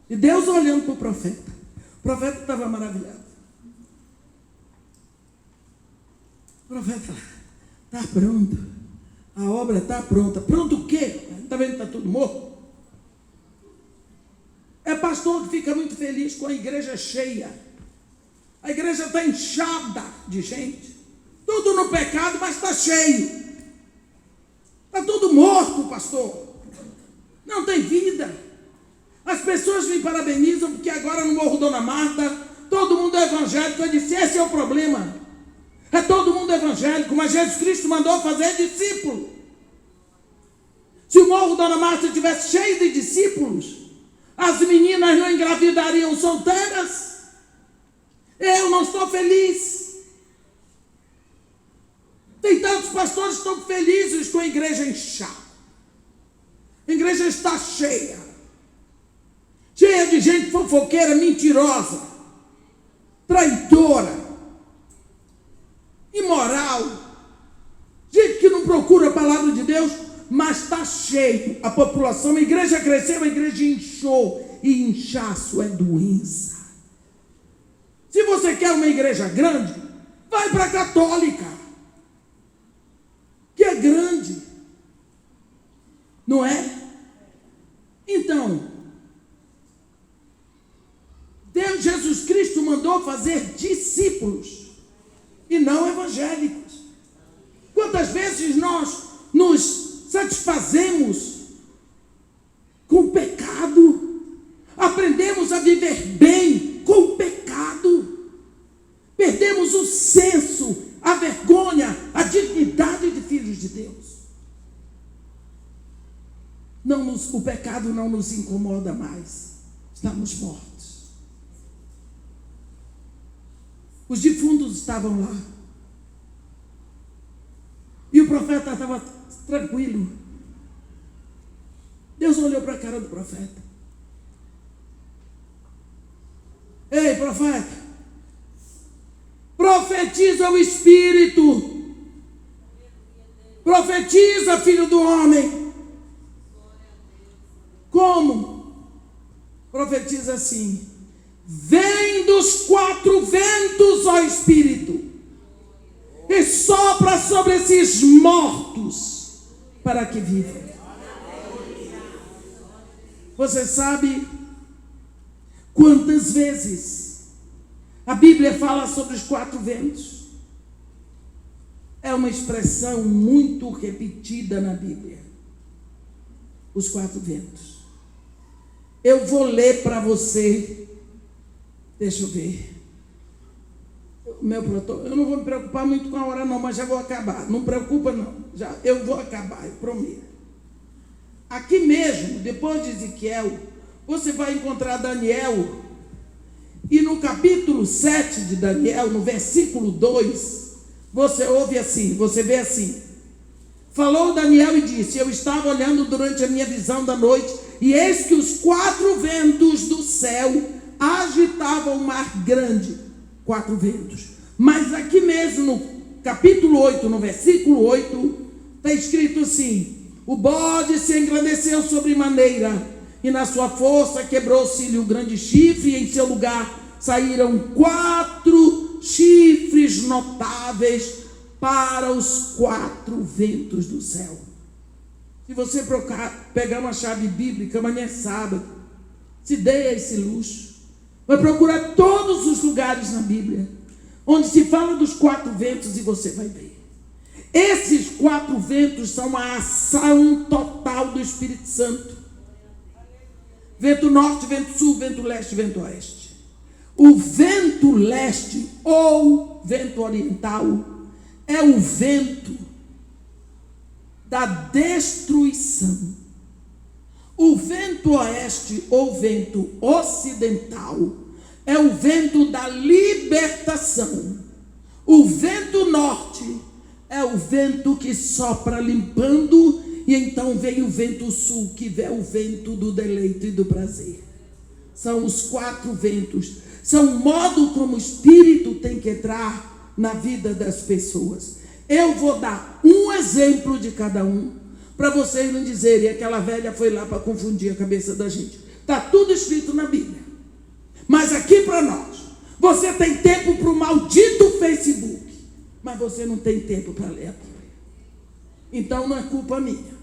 S2: E Deus olhando para o profeta. O profeta estava maravilhado. O profeta, está pronto. A obra está pronta. Pronto o quê? Está vendo que está tudo morto? É pastor que fica muito feliz com a igreja cheia. A igreja está inchada de gente. Tudo no pecado, mas está cheio. Está tudo morto, pastor. Não tem vida. As pessoas me parabenizam porque agora no Morro Dona Marta, todo mundo é evangélico. Eu disse, esse é o problema. É todo mundo evangélico, mas Jesus Cristo mandou fazer discípulo. Se o Morro Dona Marta estivesse cheio de discípulos, as meninas não engravidariam solteiras. Eu não estou feliz. Tem tantos pastores que estão felizes com a igreja inchada. A igreja está cheia. Cheia de gente fofoqueira, mentirosa, traidora, imoral. Gente que não procura a palavra de Deus, mas está cheio. A população, a igreja cresceu, a igreja inchou. E inchaço é doença. Se você quer uma igreja grande, vai para a católica, que é grande. Não é? Então, Deus, Jesus Cristo mandou fazer discípulos e não evangélicos. Quantas vezes nós nos satisfazemos com o pecado, aprendemos a viver bem com o pecado, perdemos o senso, a vergonha, a dignidade de filhos de Deus. O pecado não nos incomoda mais, estamos mortos. Os defuntos estavam lá e o profeta estava tranquilo. Deus olhou para a cara do profeta. Ei, profeta, profetiza o Espírito. Profetiza, filho do homem. Como? Profetiza assim: vem dos quatro ventos, ó Espírito, e sopra sobre esses mortos para que vivam. Você sabe quantas vezes a Bíblia fala sobre os quatro ventos? É uma expressão muito repetida na Bíblia. Os quatro ventos. Eu vou ler para você. Deixa eu ver. Eu não vou me preocupar muito com a hora não, mas já vou acabar. Não preocupa não. Eu vou acabar, eu prometo. Aqui mesmo, depois de Ezequiel, você vai encontrar Daniel. E no capítulo 7 de Daniel, no versículo 2, você ouve assim, você vê assim: falou Daniel e disse, eu estava olhando durante a minha visão da noite, e eis que os quatro ventos do céu agitavam o mar grande. Quatro ventos. Mas aqui mesmo no capítulo 8, no versículo 8, está escrito assim: o bode se engrandeceu sobremaneira, e na sua força quebrou-se-lhe o grande chifre, e em seu lugar saíram 4 chifres notáveis para os 4 ventos do céu. Se você pegar uma chave bíblica, amanhã é sábado, se dê a esse luxo, vai procurar todos os lugares na Bíblia onde se fala dos 4 ventos e você vai ver. Esses 4 ventos são a ação total do Espírito Santo. Vento norte, vento sul, vento leste, vento oeste. O vento leste ou vento oriental é o vento da destruição. O vento oeste ou vento ocidental é o vento da libertação. O vento norte é o vento que sopra limpando, e então vem o vento sul, que é o vento do deleite e do prazer. São os 4 ventos. São o modo como o Espírito tem que entrar na vida das pessoas. Eu vou dar um exemplo de cada um, para vocês não dizerem, aquela velha foi lá para confundir a cabeça da gente. Está tudo escrito na Bíblia. Mas aqui para nós, você tem tempo para o maldito Facebook, mas você não tem tempo para ler a Bíblia. Então não é culpa minha.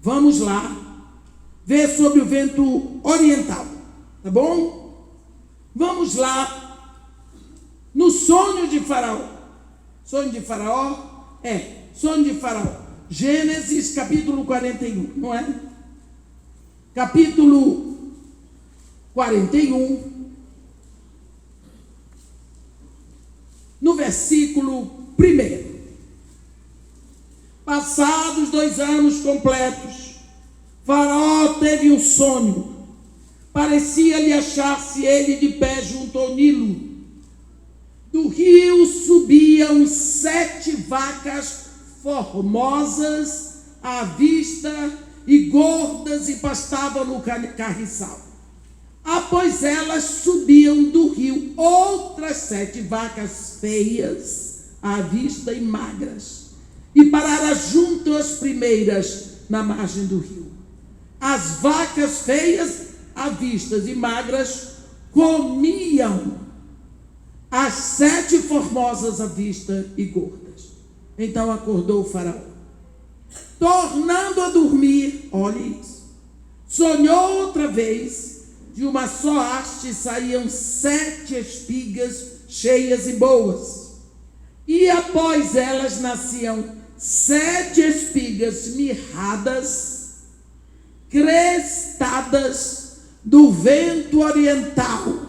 S2: Vamos lá ver sobre o vento oriental, tá bom? Vamos lá no sonho de Faraó. Sonho de Faraó? Sonho de Faraó. Gênesis capítulo 41, não é? Capítulo 41, no versículo 1. Passados 2 anos completos, Faraó teve um sonho. Parecia-lhe achar-se ele de pé junto ao Nilo. Do rio subiam 7 vacas formosas à vista e gordas, e pastavam no carriçal. Após elas subiam do rio outras 7 vacas feias à vista e magras, e pararam junto às primeiras na margem do rio. As vacas feias à vista e magras comiam as 7 formosas à vista e gordas. Então acordou o Faraó, tornando a dormir, olhe isso, sonhou outra vez, de uma só haste saíam 7 espigas cheias e boas, e após elas nasciam 7 espigas mirradas, crestadas do vento oriental.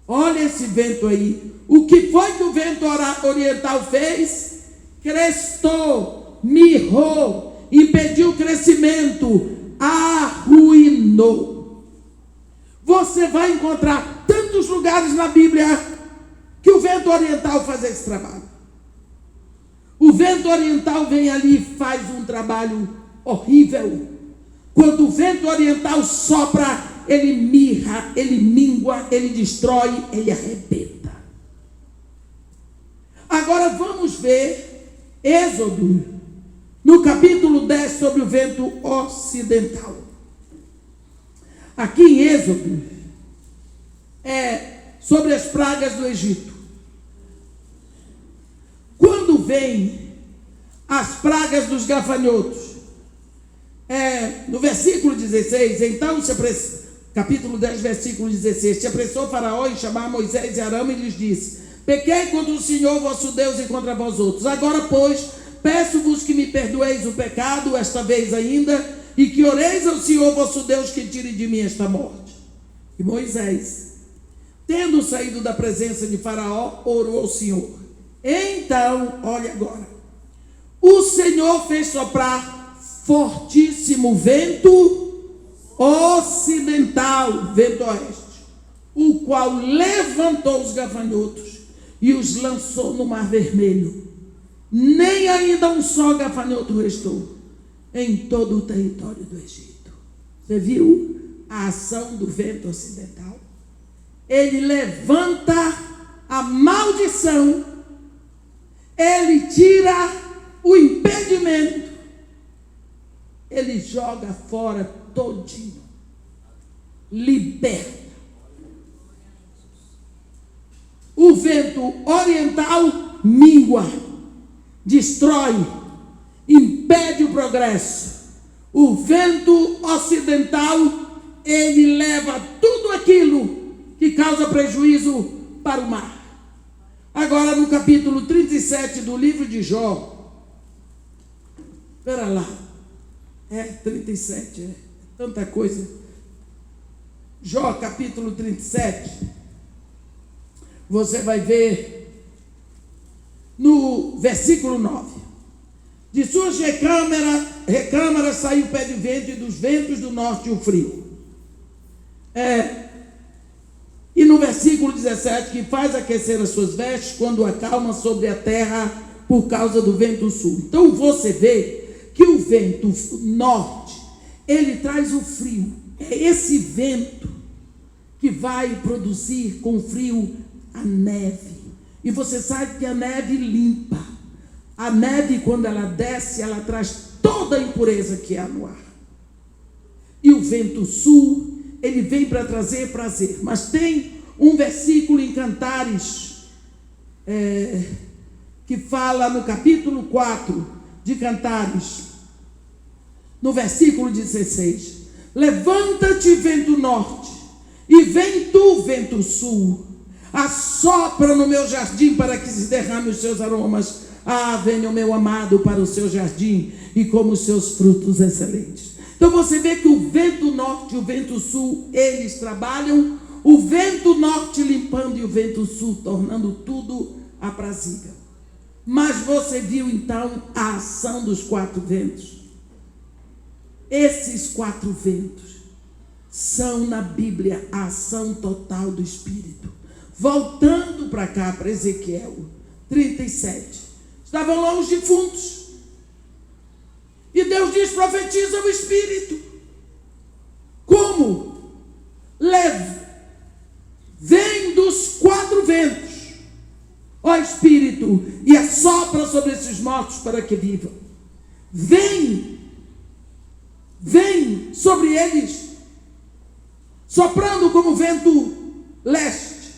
S2: Olha esse vento aí. O que foi que o vento oriental fez? Crestou, mirrou, impediu o crescimento, arruinou. Você vai encontrar tantos lugares na Bíblia que o vento oriental faz esse trabalho. O vento oriental vem ali e faz um trabalho horrível. Quando o vento oriental sopra, ele mirra, ele mingua, ele destrói, ele arrebenta. Agora vamos ver Êxodo, no capítulo 10, sobre o vento ocidental. Aqui em Êxodo, sobre as pragas do Egito. Quando vem as pragas dos gafanhotos, no versículo 16, então capítulo 10, versículo 16, se apressou Faraó em chamar Moisés e Arão e lhes disse: pequei contra o Senhor vosso Deus e contra vós outros. Agora, pois, peço-vos que me perdoeis o pecado esta vez ainda, e que oreis ao Senhor vosso Deus que tire de mim esta morte. E Moisés, tendo saído da presença de Faraó, orou ao Senhor. Então, olha agora, o Senhor fez soprar fortíssimo vento ocidental, vento oeste, o qual levantou os gafanhotos e os lançou no mar vermelho. Nem ainda um só gafanhoto restou em todo o território do Egito. Você viu a ação do vento ocidental? Ele levanta a maldição, ele tira o impedimento, ele joga fora todinho, liberta. O vento oriental mingua, destrói, impede o progresso. O vento ocidental, ele leva tudo aquilo que causa prejuízo para o mar. Agora, no capítulo 37 do livro de Jó, espera lá, 37, tanta coisa. Jó, capítulo 37, você vai ver no versículo 9. De suas recâmaras saiu o pé de vento, e dos ventos do norte o frio. E no versículo 17, que faz aquecer as suas vestes quando acalma sobre a terra por causa do vento sul. Então você vê que o vento norte, ele traz o frio. É esse vento que vai produzir com frio a neve. E você sabe que a neve limpa. A neve, quando ela desce, ela traz toda a impureza que há no ar. E o vento sul, ele vem para trazer prazer. Mas tem um versículo em Cantares, que fala no capítulo 4 de Cantares, no versículo 16. Levanta-te, vento norte, e vem tu, vento sul. Assopra no meu jardim para que se derrame os seus aromas. Venha o meu amado para o seu jardim e coma os seus frutos excelentes. Então você vê que o vento norte e o vento sul, eles trabalham, o vento norte limpando e o vento sul tornando tudo aprazível. Mas você viu então a ação dos 4 ventos. Esses 4 ventos são na Bíblia a ação total do Espírito. Voltando para cá, para Ezequiel 37. Estavam lá os defuntos. E Deus diz: profetiza o Espírito. Como? Vem dos 4 ventos, ó Espírito, e assopra sobre esses mortos para que vivam. Vem sobre eles, soprando como vento leste,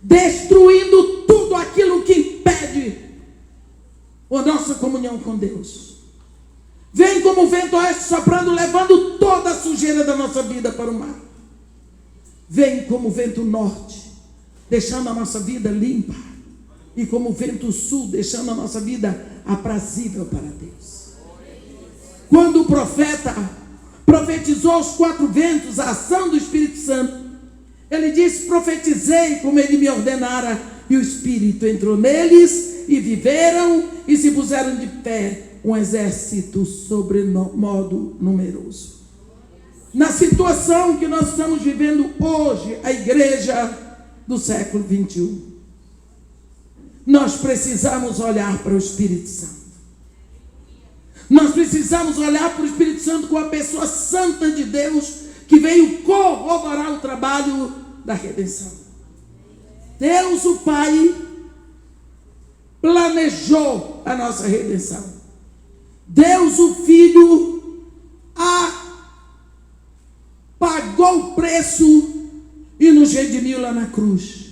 S2: destruindo tudo aquilo que impede a nossa comunhão com Deus. Vem como vento oeste soprando, levando toda a sujeira da nossa vida para o mar. Vem como vento norte, deixando a nossa vida limpa. E como vento sul, deixando a nossa vida aprazível para Deus. Quando o profeta profetizou os 4 ventos, a ação do Espírito Santo, ele disse: profetizei como ele me ordenara, e o Espírito entrou neles, e viveram, e se puseram de pé, um exército sobremodo numeroso. Na situação que nós estamos vivendo hoje, a igreja do século 21, nós precisamos olhar para o Espírito Santo. Nós precisamos olhar para o Espírito Santo com a pessoa santa de Deus, que veio corroborar o trabalho da redenção. Deus, o Pai, planejou a nossa redenção. Deus, o Filho, pagou o preço e nos redimiu lá na cruz.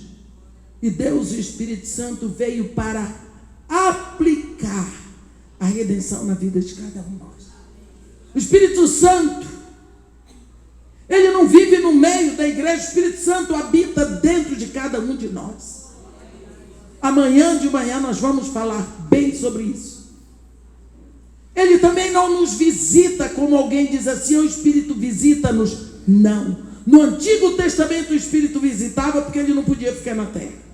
S2: E Deus, o Espírito Santo, veio para aplicar a redenção na vida de cada um de nós. O Espírito Santo, ele não vive no meio da igreja. O Espírito Santo habita dentro de cada um de nós. Amanhã de manhã nós vamos falar bem sobre isso. Ele também não nos visita como alguém diz assim: o Espírito visita-nos. Não. No Antigo Testamento o Espírito visitava porque ele não podia ficar na terra.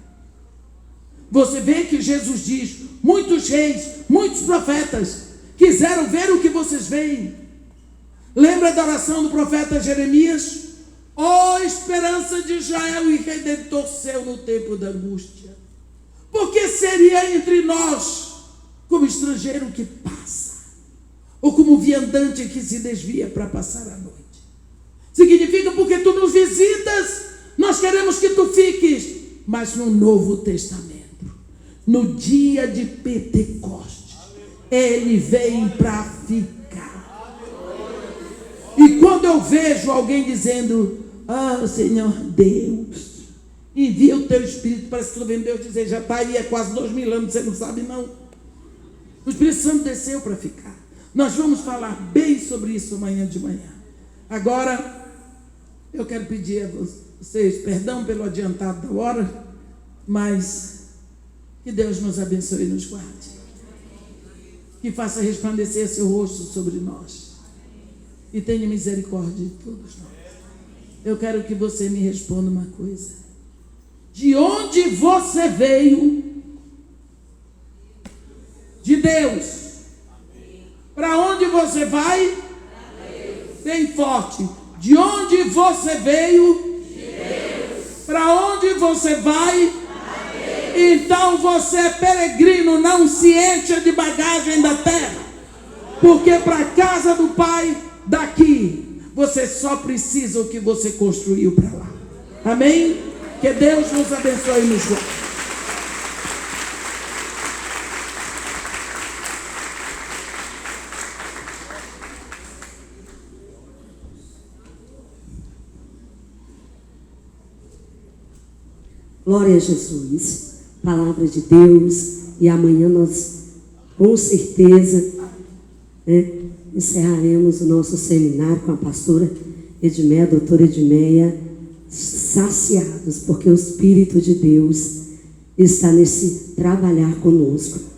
S2: Você vê que Jesus diz: muitos reis, muitos profetas quiseram ver o que vocês veem. Lembra da oração do profeta Jeremias? Ó esperança de Israel e redentor seu no tempo da angústia. Porque seria entre nós como estrangeiro que passa, ou como viandante que se desvia para passar a noite. Significa: porque tu nos visitas, nós queremos que tu fiques. Mas no Novo Testamento, no dia de Pentecostes, ele vem para ficar. E quando eu vejo alguém dizendo: Senhor Deus, Envia o teu Espírito. Parece que tu vendo Deus dizer, já está aí há quase 2000 anos, você não sabe não. O Espírito Santo desceu para ficar. Nós vamos falar bem sobre isso amanhã de manhã. Agora, eu quero pedir a vocês perdão pelo adiantado da hora, mas que Deus nos abençoe e nos guarde. Que faça resplandecer seu rosto sobre nós. E tenha misericórdia de todos nós. Eu quero que você me responda uma coisa. De onde você veio? De Deus. Para onde você vai? Bem forte. De onde você veio? De Deus. Para onde você vai? Então você é peregrino, não se encha de bagagem da terra. Porque para a casa do Pai, daqui, você só precisa o que você construiu para lá. Amém? Que Deus nos abençoe e nos guarde.
S1: Glória a Jesus. Palavra de Deus. E amanhã nós, com certeza, encerraremos o nosso seminário com a pastora Edmeia, a doutora Edmeia, saciados, porque o Espírito de Deus está nesse trabalhar conosco.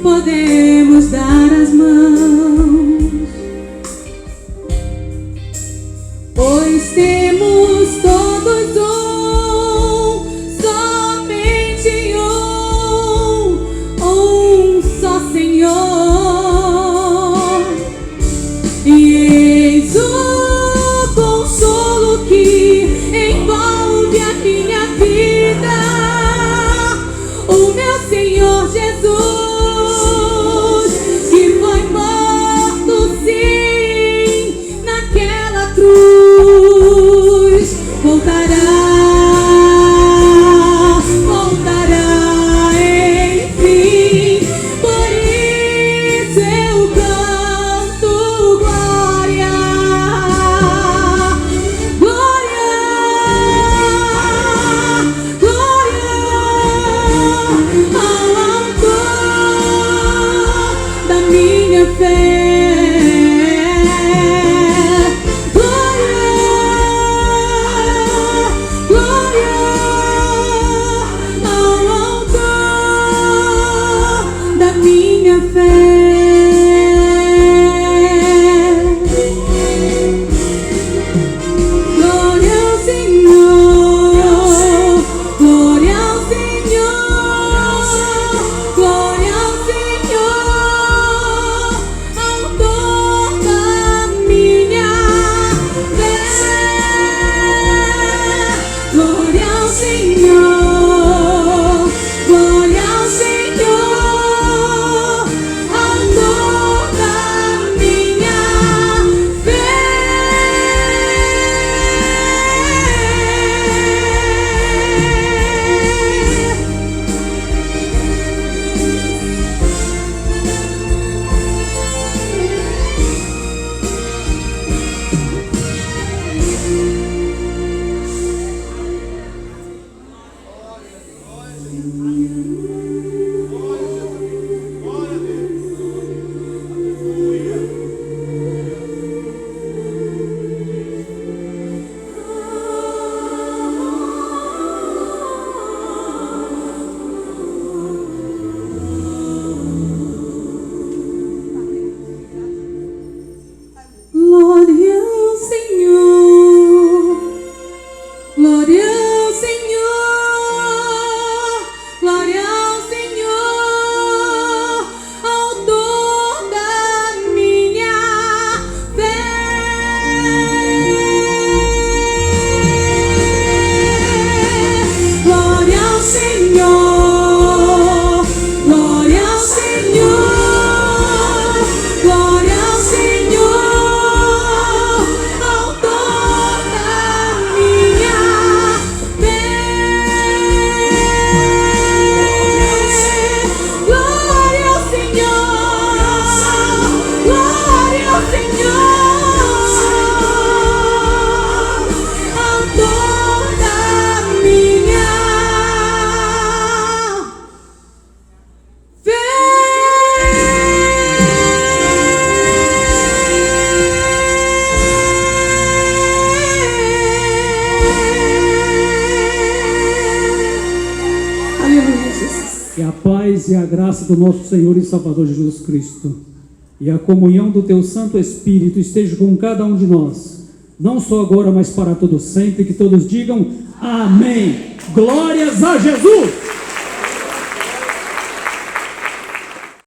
S3: Podemos dar as mãos. Jesus, que foi morto sim naquela cruz, voltará, enfim. Por isso eu canto glória, glória, glória ao autor da minha fé.
S4: E a paz e a graça do nosso Senhor e Salvador Jesus Cristo e a comunhão do Teu Santo Espírito esteja com cada um de nós, não só agora, mas para todo sempre. Que todos digam amém. Glórias a Jesus.